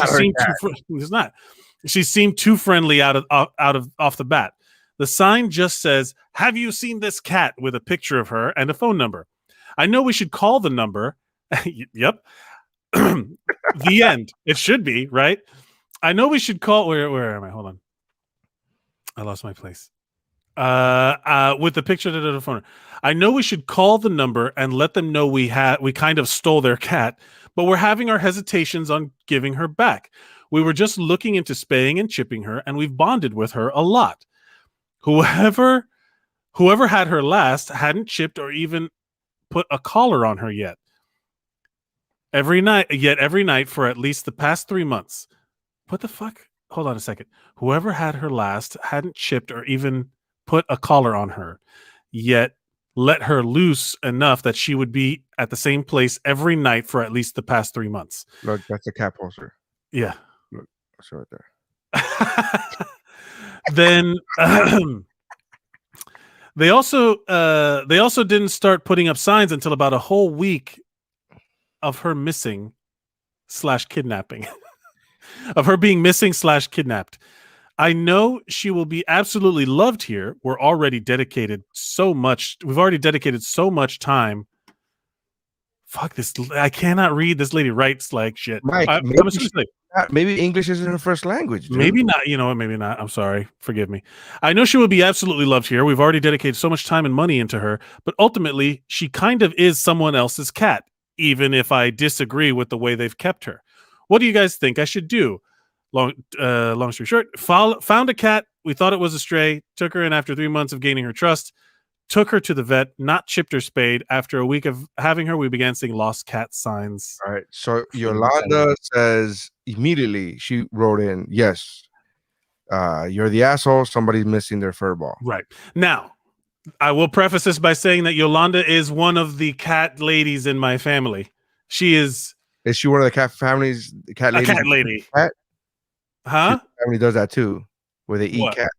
Speaker 2: she seemed too friendly off the bat. The sign just says, "Have you seen this cat?" with a picture of her and a phone number. I know we should call the number. Yep. The end. It should be, right? I know we should call. Where am I? Hold on. I lost my place. With the picture of the phone. I know we should call the number and let them know we kind of stole their cat, but we're having our hesitations on giving her back. We were just looking into spaying and chipping her, and we've bonded with her a lot. Whoever had her last hadn't chipped or even put a collar on her yet. Every night for at least the past 3 months. What the fuck? Hold on a second. Whoever had her last hadn't chipped or even put a collar on her, yet let her loose enough that she would be at the same place every night for at least the past 3 months.
Speaker 1: Look, that's a cat poster.
Speaker 2: Yeah.
Speaker 1: Look, that's right there.
Speaker 2: Then they also didn't start putting up signs until about a whole week of her missing / kidnapping. Of her being missing / kidnapped. I know she will be absolutely loved here. We've already dedicated so much time. Fuck this. I cannot read. This lady writes like shit.
Speaker 1: Mike, maybe English isn't her first language. Dude.
Speaker 2: Maybe not. You know what? Maybe not. I'm sorry. Forgive me. I know she will be absolutely loved here. We've already dedicated so much time and money into her, but ultimately she kind of is someone else's cat, even if I disagree with the way they've kept her. What do you guys think I should do? Long story short, found a cat. We thought it was a stray. Took her in after 3 months of gaining her trust. Took her to the vet, not chipped or spayed. After a week of having her, we began seeing lost cat signs.
Speaker 1: All right. So Yolanda says immediately, she wrote in, yes, you're the asshole. Somebody's missing their fur ball.
Speaker 2: Right. Now, I will preface this by saying that Yolanda is one of the cat ladies in my family. She is.
Speaker 1: Is she one of the cat families? Cat lady.
Speaker 2: Cat lady. Cat? Huh?
Speaker 1: Family does that too, where they eat cat.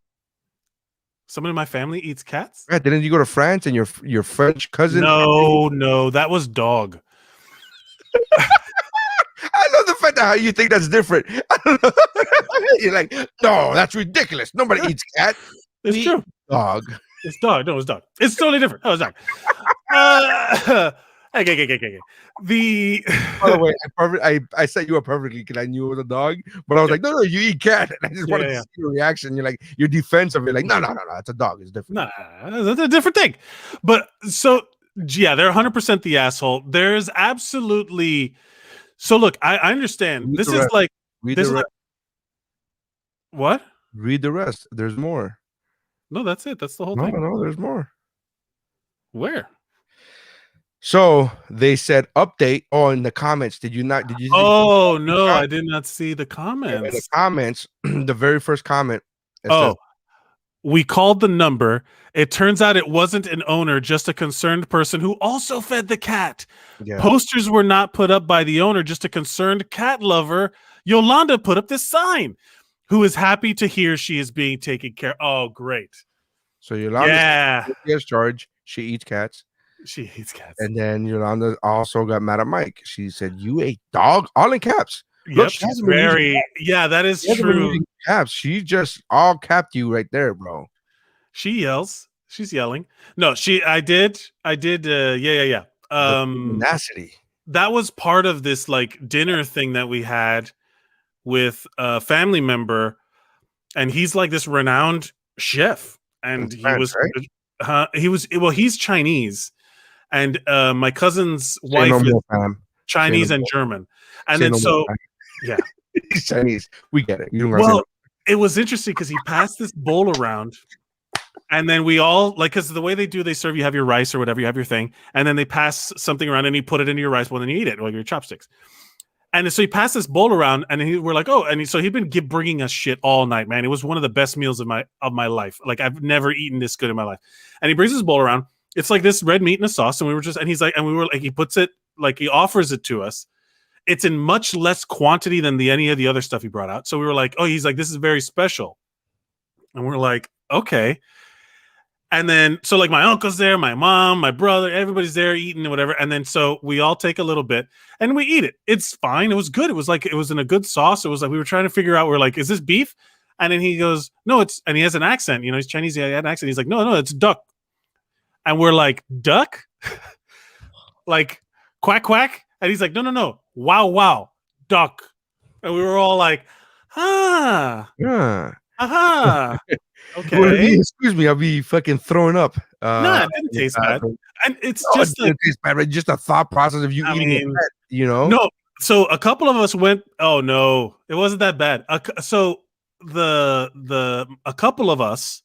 Speaker 2: Someone in my family eats cats?
Speaker 1: Yeah, didn't you go to France and your French cousin?
Speaker 2: No, that was dog.
Speaker 1: I love the fact that how you think that's different. I don't know. You're like, no, that's ridiculous. Nobody eats cat.
Speaker 2: It's true.
Speaker 1: Dog.
Speaker 2: It's dog. No, it's dog. It's totally different. Oh, it's dog. Okay.
Speaker 1: By the way, I set you up perfectly because I knew it was a dog, but I was like, no, you eat cat. And I just wanted to see your reaction. You're like, your defense of it, like, no, it's a dog. It's different.
Speaker 2: No, it's a different thing. But so, yeah, they're 100% the asshole. There's absolutely. So look, I understand. This is like what?
Speaker 1: Read the rest. There's more.
Speaker 2: No, that's it. That's the whole thing.
Speaker 1: No, there's more.
Speaker 2: Where?
Speaker 1: So they said update. Oh, in the comments. Did you not? Did you?
Speaker 2: Oh no, I did not see the comments.
Speaker 1: In the comments, the very first comment.
Speaker 2: Says, we called the number. It turns out it wasn't an owner, just a concerned person who also fed the cat. Yeah. Posters were not put up by the owner, just a concerned cat lover. Yolanda put up this sign, who is happy to hear she is being taken care of. Oh, great.
Speaker 1: So Yolanda gets charged. She eats cats.
Speaker 2: She eats cats.
Speaker 1: And then Yolanda also got mad at Mike. She said, you ate dog? All in caps.
Speaker 2: Yep, look, she's very, that is true.
Speaker 1: Caps. She just all capped you right there, bro.
Speaker 2: She yells. She's yelling. No, I did. Yeah.
Speaker 1: Tenacity.
Speaker 2: That was part of this like dinner thing that we had with a family member. And he's like this renowned chef. And he's Chinese. And my cousin's wife is Chinese and German. And then yeah.
Speaker 1: He's Chinese. We get it.
Speaker 2: It was interesting because he passed this bowl around. And then we all, like, because the way they serve, you have your rice or whatever, you have your thing. And then they pass something around and you put it into your rice bowl and then you eat it, like your chopsticks. And so he passed this bowl around and we're like, oh, and so he'd been bringing us shit all night, man. It was one of the best meals of my life. Like, I've never eaten this good in my life. And he brings this bowl around. It's like this red meat and a sauce. And he puts it, like, he offers it to us. It's in much less quantity than any of the other stuff he brought out. So we were like, oh, he's like, this is very special. And we're like, okay. And then, so like my uncle's there, my mom, my brother, everybody's there eating and whatever. And then, so we all take a little bit and we eat it. It's fine. It was good. It was like, it was in a good sauce. It was like, we were trying to figure out, we're like, is this beef? And then he goes, no, and he has an accent, he's Chinese. He had an accent. He's like, no, it's duck. And we're like, duck? Like, quack, quack. And he's like, no. Wow, duck. And we were all like,
Speaker 1: yeah.
Speaker 2: Okay.
Speaker 1: Excuse me, I'll be fucking throwing up.
Speaker 2: No, it didn't taste bad. And it's just
Speaker 1: it taste bad, right? Just a thought process of you eating it,
Speaker 2: No, so a couple of us went, oh no, it wasn't that bad. So a couple of us,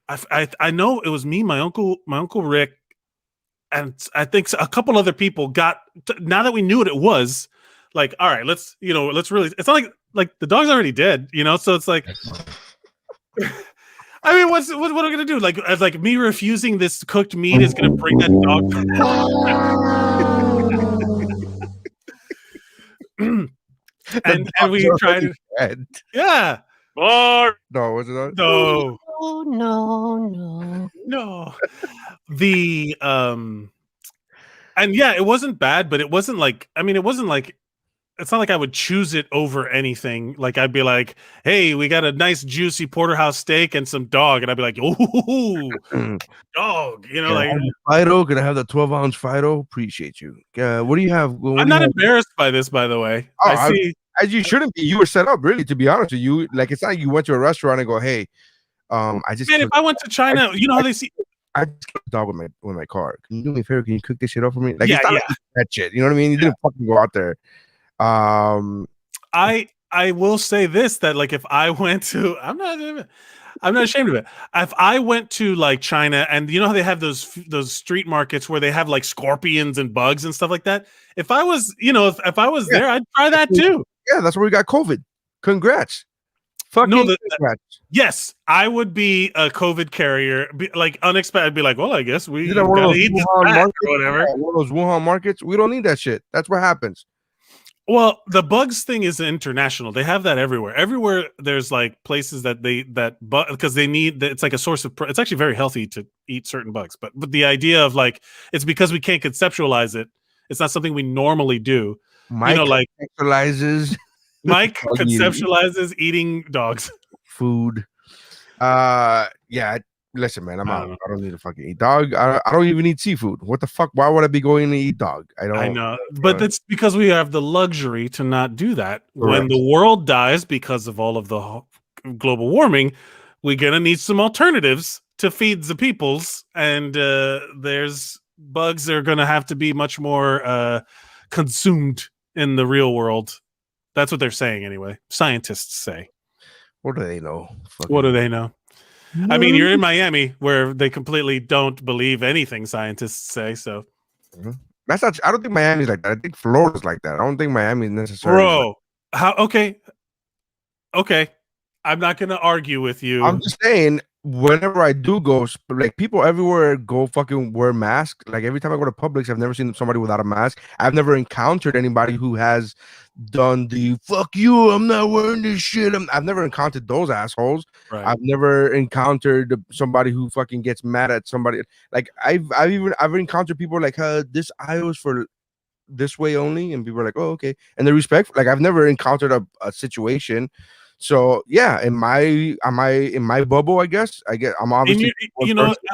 Speaker 2: I know it was me, my uncle Rick, and I think a couple other people got, now that we knew what it was, like, all right, let's really, it's not like the dog's already dead, so it's like, I mean, what are we gonna do? Like me refusing this cooked meat is gonna bring that dog. and we tried it. Yeah.
Speaker 1: Or no, was it not?
Speaker 2: No.
Speaker 3: No.
Speaker 2: The and yeah, it wasn't bad, but it wasn't like, it's not like I would choose it over anything. Like, I'd be like, hey, we got a nice juicy porterhouse steak and some dog. And I'd be like, ooh, dog. Like,
Speaker 1: Fido, gonna have the 12-ounce Fido. Appreciate you. What do you have?
Speaker 2: I'm not embarrassed by this, by the way.
Speaker 1: Oh, I see. As you shouldn't be. You were set up, really, to be honest with you. Like, it's not like you went to a restaurant and go, hey,
Speaker 2: if I went to China, how they see.
Speaker 1: I just killed a dog with my car. Can you do me a favor? Can you cook this shit up for me? Like, it's not like that shit. You know what I mean? You didn't fucking go out there.
Speaker 2: I I will say this, that like if I went to, I'm not ashamed of it. If I went to like China, and you know how they have those street markets where they have like scorpions and bugs and stuff like that. If I was, if I was there, I'd try that too.
Speaker 1: Yeah, that's where we got COVID. Congrats.
Speaker 2: No,
Speaker 1: Fucking congrats.
Speaker 2: Yes, I would be a COVID carrier. Like unexpected, I'd be like, well, I guess we
Speaker 1: You know, one of
Speaker 2: gotta
Speaker 1: those
Speaker 2: eat this
Speaker 1: Wuhan
Speaker 2: rat
Speaker 1: markets,
Speaker 2: or whatever.
Speaker 1: one of those Wuhan markets. We don't need that shit. That's what happens.
Speaker 2: Well, the bugs thing is international. They have that everywhere. Everywhere there's like places that because they need it's like a source of. It's actually very healthy to eat certain bugs, but the idea of like it's because we can't conceptualize it. It's not something we normally do.
Speaker 1: Mike conceptualizes.
Speaker 2: Mike conceptualizes eating dogs.
Speaker 1: Food. Yeah. Listen, man, I don't need to fucking eat dog. I don't even eat seafood. What the fuck? Why would I be going to eat dog?
Speaker 2: I know, but that's because we have the luxury to not do that. Correct. When the world dies because of all of the global warming, we're gonna need some alternatives to feed the peoples, and there's bugs that are gonna have to be much more consumed in the real world. That's what they're saying anyway. Scientists say.
Speaker 1: What do they know?
Speaker 2: What do they know? I mean, you're in Miami, where they completely don't believe anything scientists say. So
Speaker 1: that's not. I don't think Miami's like that. I think Florida's like that. I don't think Miami is necessarily.
Speaker 2: Bro, how? Okay. I'm not gonna argue with you.
Speaker 1: I'm just saying. Whenever I do go, like people everywhere go fucking wear masks. Like every time I go to Publix, I've never seen somebody without a mask. I've never encountered anybody who has done the "fuck you, I'm not wearing this shit." I've never encountered those assholes. Right. I've never encountered somebody who fucking gets mad at somebody. Like I've encountered people like, this aisle is for this way only, and people are like, oh, okay, and they respect. Like I've never encountered a situation. So yeah, in my bubble, I guess I'm obviously.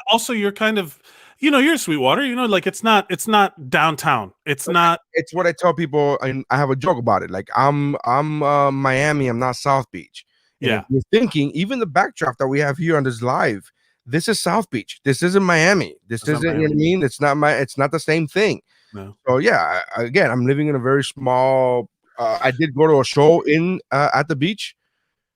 Speaker 2: Also you're kind of, you're Sweetwater. Like it's not downtown. It's not.
Speaker 1: It's what I tell people, and I have a joke about it. Like I'm Miami. I'm not South Beach. And if you're thinking, even the backdrop that we have here on this live, this is South Beach. This isn't Miami. This isn't. You know what I mean? It's not the same thing. No. So yeah, again, I'm living in a very small. I did go to a show at the beach.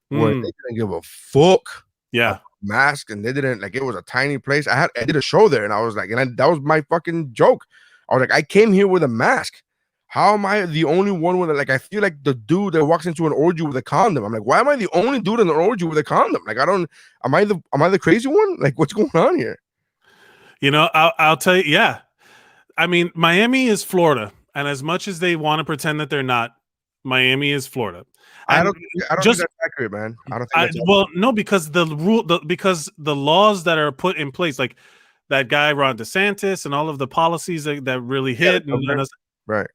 Speaker 1: Where they didn't give a fuck.
Speaker 2: Yeah,
Speaker 1: mask, and they didn't like. It was a tiny place. I did a show there, and I was like, that was my fucking joke. I was like, I came here with a mask. How am I the only one with it? Like, I feel like the dude that walks into an orgy with a condom. I'm like, why am I the only dude in an orgy with a condom? Like, am I the crazy one? Like, what's going on here?
Speaker 2: I'll tell you. Yeah, I mean, Miami is Florida, and as much as they want to pretend that they're not, Miami is Florida.
Speaker 1: I don't think that's accurate, man. I don't think
Speaker 2: no, because because the laws that are put in place, like that guy Ron DeSantis and all of the policies that really hit,
Speaker 1: right.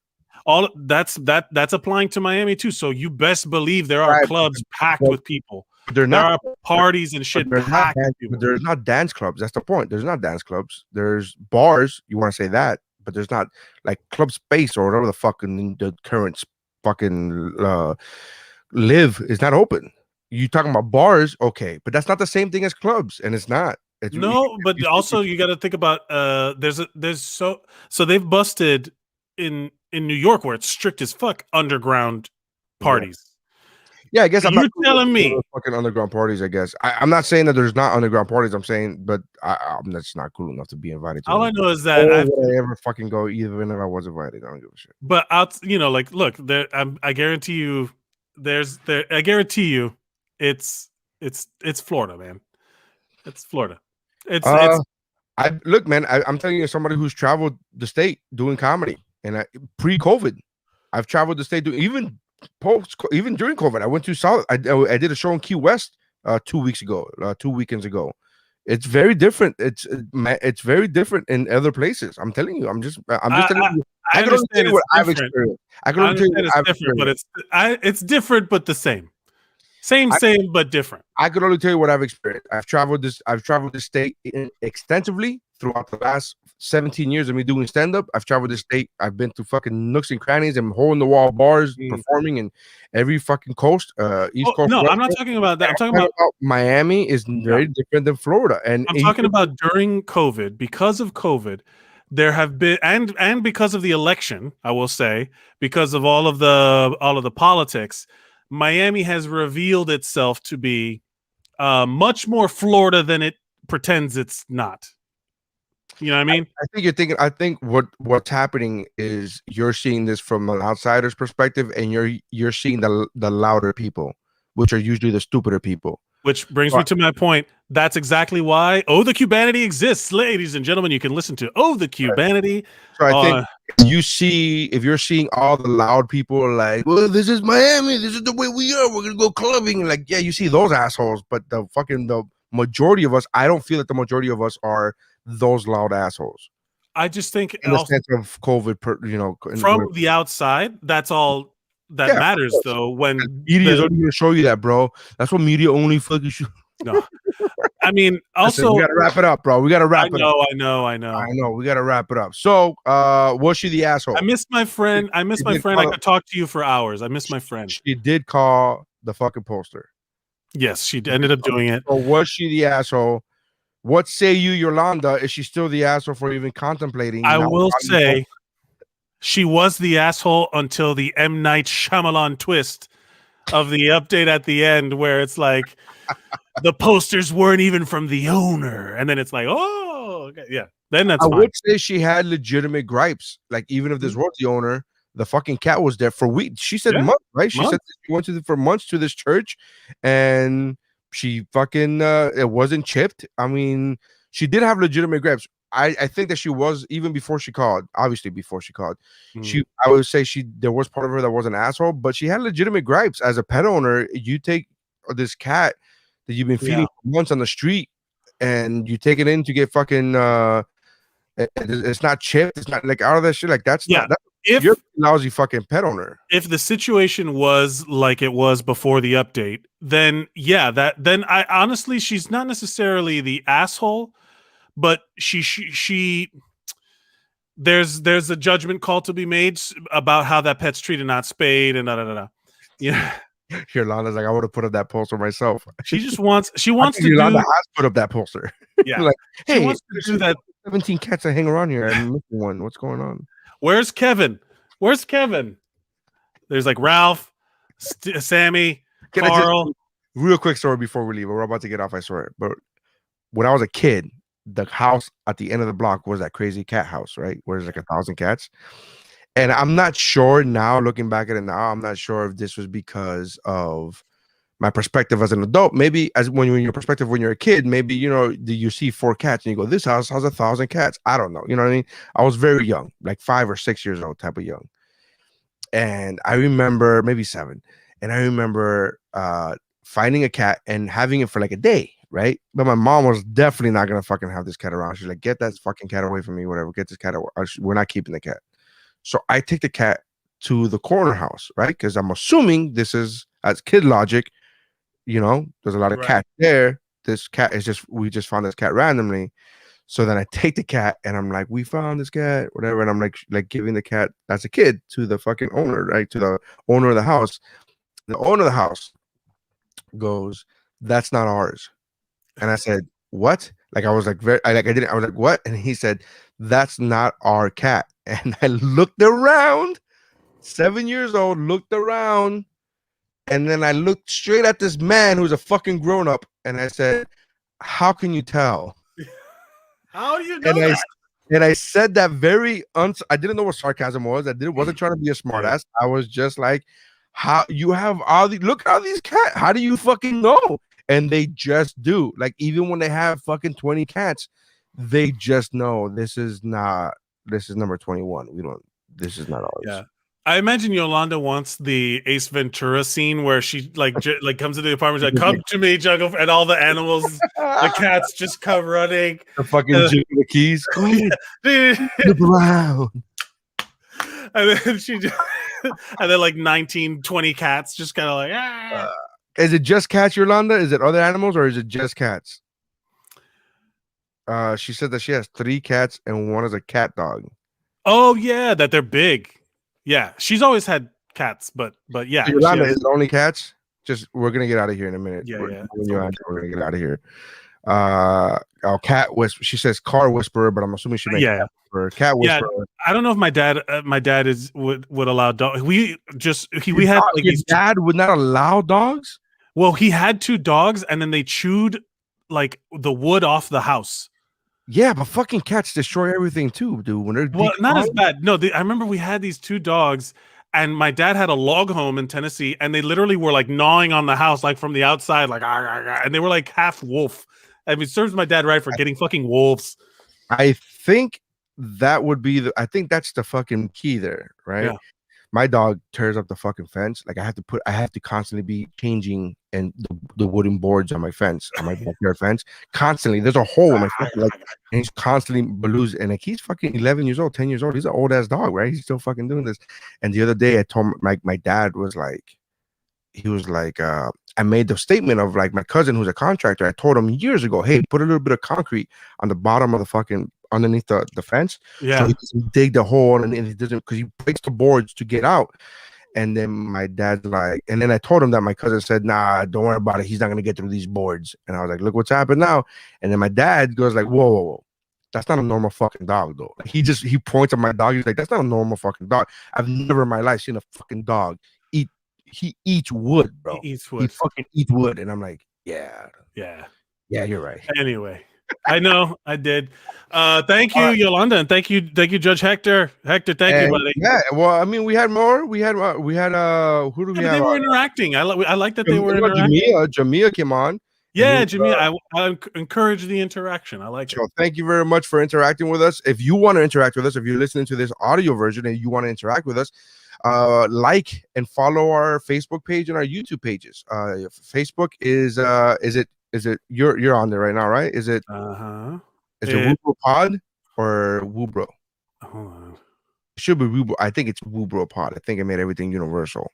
Speaker 2: All that's applying to Miami too. So you best believe there are clubs packed with people. There are parties and shit packed with people.
Speaker 1: But there's not dance clubs. That's the point. There's not dance clubs. There's bars. You want to say that, but there's not like club space or whatever the fucking the current fucking live is not open. You talking about bars, okay, but that's not the same thing as clubs, and it's not.
Speaker 2: But also you got to think about so they've busted in New York where it's strict as fuck underground parties.
Speaker 1: Yeah, I guess
Speaker 2: I'm not telling me
Speaker 1: fucking underground parties. I guess I'm not saying that there's not underground parties. I'm saying, but I'm that's not cool enough to be invited to.
Speaker 2: All I know is that
Speaker 1: I ever fucking go, even if I was invited. I don't give a shit.
Speaker 2: But like, look, there. I guarantee you, I guarantee you, it's Florida, man. It's Florida. It's.
Speaker 1: Look, man. I'm telling you, as somebody who's traveled the state doing comedy, and pre-COVID, I've traveled the state doing even during COVID. I went to South. I did a show in Key West 2 weekends ago. It's very different. It's very different in other places. I'm telling you. I'm just telling you.
Speaker 2: I can only tell you what I've experienced. I can only tell you what I've experienced. But it's different, but the same. Same, but different.
Speaker 1: I could only tell you what I've experienced. I've traveled this state extensively throughout the last 17 years of me doing stand-up. I've traveled this state. I've been to fucking nooks and crannies and hole-in-the-wall bars performing in every fucking coast, East Coast.
Speaker 2: No, I'm not talking about that. I'm talking about
Speaker 1: Miami is very different than Florida. And
Speaker 2: I'm talking about during COVID. Because of COVID, there have been and because of the election, I will say, because of all of the politics, Miami has revealed itself to be much more Florida than it pretends it's not. You know what I mean?
Speaker 1: I think you're thinking. I think what's happening is you're seeing this from an outsider's perspective, and you're seeing the louder people, which are usually the stupider people.
Speaker 2: Which brings me to my point. That's exactly why Oh the Cubanity exists, ladies and gentlemen. You can listen to Oh the Cubanity.
Speaker 1: So I think if you're seeing all the loud people like, well, this is Miami, this is the way we are, we're gonna go clubbing. Like, yeah, you see those assholes, but the majority of us, I don't feel that the majority of us are those loud assholes.
Speaker 2: I just think
Speaker 1: in the sense of COVID,
Speaker 2: from the outside, that's all that matters, though. When
Speaker 1: media don't even show you that, bro. That's what media only fucking show.
Speaker 2: No, I mean, also
Speaker 1: listen, we gotta wrap it up, bro. We gotta wrap it up.
Speaker 2: I know.
Speaker 1: We gotta wrap it up. So, was she the asshole?
Speaker 2: I miss my friend. I could talk to you for hours. I miss my friend.
Speaker 1: She did call the fucking poster.
Speaker 2: Yes, she ended up doing it.
Speaker 1: So was she the asshole? What say you, Yolanda? Is she still the asshole for even contemplating?
Speaker 2: I will say she was the asshole until the M. Night Shyamalan twist of the update at the end, where it's like the posters weren't even from the owner, and then it's like, oh, okay, yeah. Then that's. I
Speaker 1: would say she had legitimate gripes. Like, even if this was the owner, the fucking cat was there for weeks. She said months, right? She said she went for months to this church, and she fucking it wasn't chipped. I mean, she did have legitimate gripes. I think that she was, even before she called, obviously before she called, I would say there was part of her that was an asshole, but she had legitimate gripes. As a pet owner, you take this cat that you've been feeding for months on the street, and you take it in to get fucking it's not chipped, it's not like out of that shit. Like, that's not if you're a lousy fucking pet owner.
Speaker 2: If the situation was like it was before the update, then then I honestly, she's not necessarily the asshole, but she there's a judgment call to be made about how that pet's treated, not spayed, and yeah.
Speaker 1: Yolanda's like, I would have put up that poster myself.
Speaker 2: She wants to
Speaker 1: Yolanda has put up that poster.
Speaker 2: Yeah.
Speaker 1: Like, hey,
Speaker 2: she wants to do that.
Speaker 1: 17 cats that hang around here. I'm missing one. What's going on?
Speaker 2: Where's Kevin? There's like Ralph, Sammy, Carl.
Speaker 1: Real quick story before we leave. We're about to get off, I swear. But when I was a kid, the house at the end of the block was that crazy cat house, right? Where there's like 1,000 cats. And I'm not sure now, looking back at it now, I'm not sure if this was because of my perspective as an adult. Maybe when your perspective when you're a kid, maybe, you see 4 cats and you go, this house has 1,000 cats. I don't know. You know what I mean? I was very young, like 5 or 6 years old type of young. And I remember, maybe 7. And I remember finding a cat and having it for like a day, right? But my mom was definitely not going to fucking have this cat around. She's like, get that fucking cat away from me, whatever. Get this cat away. We're not keeping the cat. So I take the cat to the corner house, right? Because I'm assuming this is, as kid logic, there's a lot of cats there. This cat is we just found this cat randomly. So then I take the cat and I'm like, we found this cat, whatever. And I'm like giving the cat as a kid to the fucking owner, right? To the owner of the house. The owner of the house goes, that's not ours. And I said, what? Like, I was like, I was like, what? And he said, that's not our cat. And I looked around, 7 years old, looked around. And then I looked straight at this man who's a fucking grown up. And I said, how can you tell?
Speaker 2: How do you know
Speaker 1: And I said that I didn't know what sarcasm was. Wasn't trying to be a smartass. I was just like, how you have look at all these cats. How do you fucking know? And they just do. Like, even when they have fucking 20 cats, they just know this is number 21. This is not ours.
Speaker 2: Yeah. I imagine Yolanda wants the Ace Ventura scene where she like comes to the apartment, like, come to me, Jungle, and all the animals, the cats just come running.
Speaker 1: The fucking the keys. Look around.
Speaker 2: And then and then like 19, 20 cats just kind of like, ah.
Speaker 1: Is it just cats, Yolanda? Is it other animals or is it just cats? She said that she has 3 cats and one is a cat dog.
Speaker 2: Oh yeah, that they're big. Yeah, she's always had cats, but yeah.
Speaker 1: So Yolanda, is it only cats? We're gonna get out of here in a minute.
Speaker 2: Yeah,
Speaker 1: we're gonna get out of here. Cat whisper. She says car whisperer, but I'm assuming she meant cat whisperer. Cat whisperer.
Speaker 2: Yeah, I don't know if my dad would allow dog. We had like
Speaker 1: your dad would not allow dogs.
Speaker 2: Well, he had 2 dogs, and then they chewed like the wood off the house.
Speaker 1: Yeah, but fucking cats destroy everything too, dude. When they're
Speaker 2: not as bad. No, I remember we had these 2 dogs, and my dad had a log home in Tennessee, and they literally were like gnawing on the house, like from the outside, like and they were like half wolf. I mean, it serves my dad right for getting fucking wolves.
Speaker 1: I think that would be I think that's the fucking key there, right? Yeah. My dog tears up the fucking fence. Like I have to constantly be changing and the wooden boards on my fence, on my backyard fence. Constantly. There's a hole in my fence, like, and he's constantly losing. And like he's fucking 11 years old, 10 years old. He's an old ass dog, right? He's still fucking doing this. And the other day I told my dad was like, he was like, I made the statement of like my cousin who's a contractor. I told him years ago, hey, put a little bit of concrete on the bottom of the fucking underneath the fence.
Speaker 2: Yeah.
Speaker 1: So he doesn't dig the hole and he doesn't, because he breaks the boards to get out. And then my dad's like, and then I told him that my cousin said, nah, don't worry about it. He's not gonna get through these boards. And I was like, look what's happened now. And then my dad goes like, whoa. That's not a normal fucking dog though. Like, he points at my dog. He's like, that's not a normal fucking dog. I've never in my life seen a fucking dog eat. He eats wood, bro.
Speaker 2: He eats wood.
Speaker 1: He fucking eats wood. And I'm like, yeah, you're right.
Speaker 2: Anyway, I know I did. Thank you, Yolanda, and thank you, Judge Hector. Thank you, buddy.
Speaker 1: Yeah, well, I mean, we had more. We had who do we have?
Speaker 2: They were interacting. I like that they were interacting.
Speaker 1: Jamia came on.
Speaker 2: Yeah, Jamia, I encourage the interaction. I like it.
Speaker 1: So thank you very much for interacting with us. If you want to interact with us, if you're listening to this audio version and you want to interact with us, like and follow our Facebook page and our YouTube pages. Facebook is it you're on there right now, right? Is it is it Wubro Pod or Wubro?
Speaker 2: Hold on.
Speaker 1: It should be Wubro. I think it's Wubro Pod. I think I made everything universal.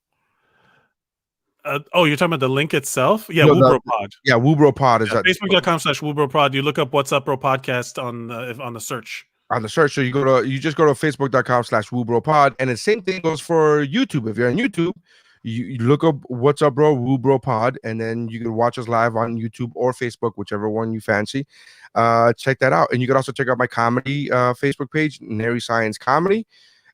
Speaker 2: You're talking about the link itself? Yeah, no, Wubro Pod.
Speaker 1: Yeah, Wubro Pod is
Speaker 2: Facebook.com/Wubro Pod. You look up What's Up Bro Podcast on the search.
Speaker 1: On the search, so you just go to facebook.com/Wubro Pod, and the same thing goes for YouTube. If you're on YouTube, you look up What's Up Bro Wubro Pod, and then you can watch us live on YouTube or Facebook, whichever one you fancy. Check that out, and you can also check out my comedy Facebook page, Nery Saenz Comedy.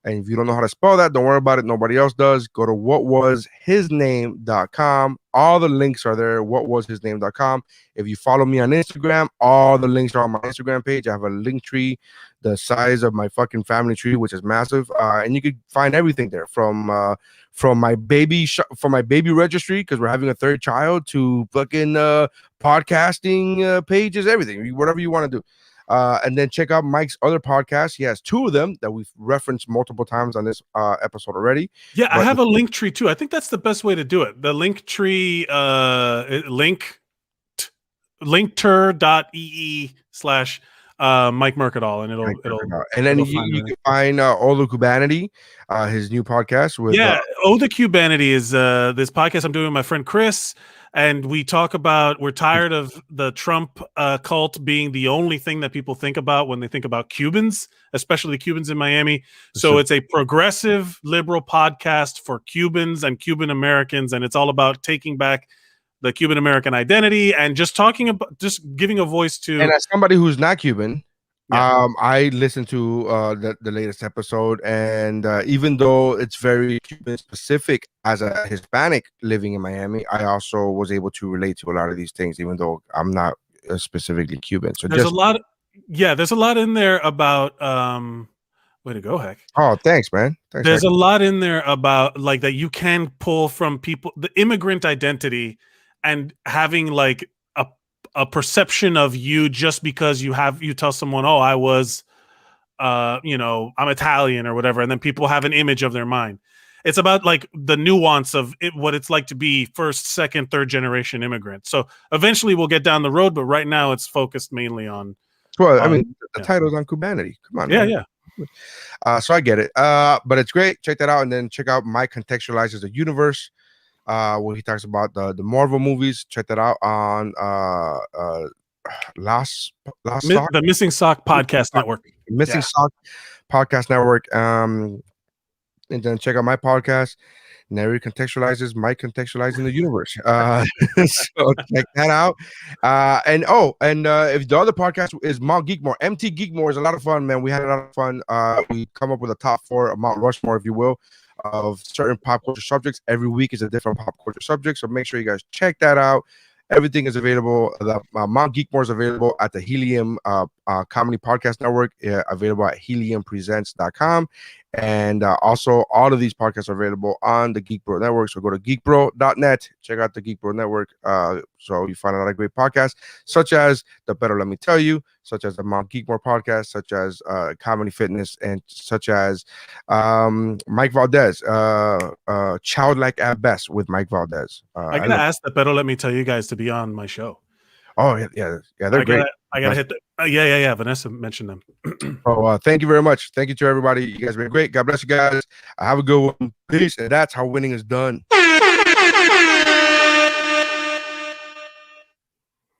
Speaker 1: And if you don't know how to spell that, don't worry about it. Nobody else does. Go to whatwashisname.com. All the links are there. Whatwashisname.com. If you follow me on Instagram, all the links are on my Instagram page. I have a link tree the size of my fucking family tree, which is massive. And you could find everything there from my baby registry, because we're having a 3rd child, to fucking podcasting pages, everything, whatever you want to do. And then check out Mike's other podcasts. He has 2 of them that we've referenced multiple times on this episode already.
Speaker 2: Yeah, I have a link tree too. I think that's the best way to do it. The link tree, linkter.ee/Mike Mercadal, and it'll
Speaker 1: and then you can find Olo Cubanity, his new podcast with
Speaker 2: the Cubanity is this podcast I'm doing with my friend Chris. And we talk about, we're tired of the Trump cult being the only thing that people think about when they think about Cubans, especially the Cubans in Miami. So it's a progressive liberal podcast for Cubans and Cuban Americans. And it's all about taking back the Cuban American identity and just giving a voice to.
Speaker 1: And as somebody who's not Cuban, I listened to the latest episode, and even though it's very Cuban specific, as a Hispanic living in Miami, I also was able to relate to a lot of these things, even though I'm not specifically Cuban. So
Speaker 2: there's a lot in there about way to go, Heck.
Speaker 1: Oh, thanks, man.
Speaker 2: There's a lot in there about like that you can pull from people, the immigrant identity, and having like a perception of you just because you tell someone, oh, I was, I'm Italian or whatever. And then people have an image of their mind. It's about like the nuance of what it's like to be 1st, 2nd, 3rd generation immigrant. So eventually we'll get down the road, but right now it's focused mainly on.
Speaker 1: Well, I mean, the title's on Cubanity. Come on.
Speaker 2: Yeah.
Speaker 1: So I get it. But it's great. Check that out. And then check out Mike Contextualizes the Universe, where he talks about the Marvel movies. Check that out on
Speaker 2: the Missing Sock Podcast Network.
Speaker 1: Sock Podcast Network. And then check out my podcast, Nery contextualizes Mike contextualizing the universe. So check that out. And if the other podcast is Mount Geekmore, MT Geekmore is a lot of fun, man. We had a lot of fun. We come up with a top 4 of Mount Rushmore, if you will, of certain pop culture subjects. Every week is a different pop culture subject, so make sure you guys check that out. Everything is available. The Mount Geekmore is available at the Helium Comedy Podcast Network, available at heliumpresents.com. And also, all of these podcasts are available on the Geek Bro Network. So go to geekbro.net, check out the Geek Bro Network. So you find a lot of great podcasts, such as The Better Let Me Tell You, such as the Mount Geekmore podcast, such as Comedy Fitness, and such as Mike Valdez, Childlike at Best with Mike Valdez.
Speaker 2: I gotta ask The Better Let Me Tell You guys to be on my show.
Speaker 1: Oh yeah, they're great.
Speaker 2: I gotta hit the yeah. Vanessa mentioned them.
Speaker 1: Thank you very much. Thank you to everybody. You guys have been great. God bless you guys. Have a good one. Peace. And that's how winning is done.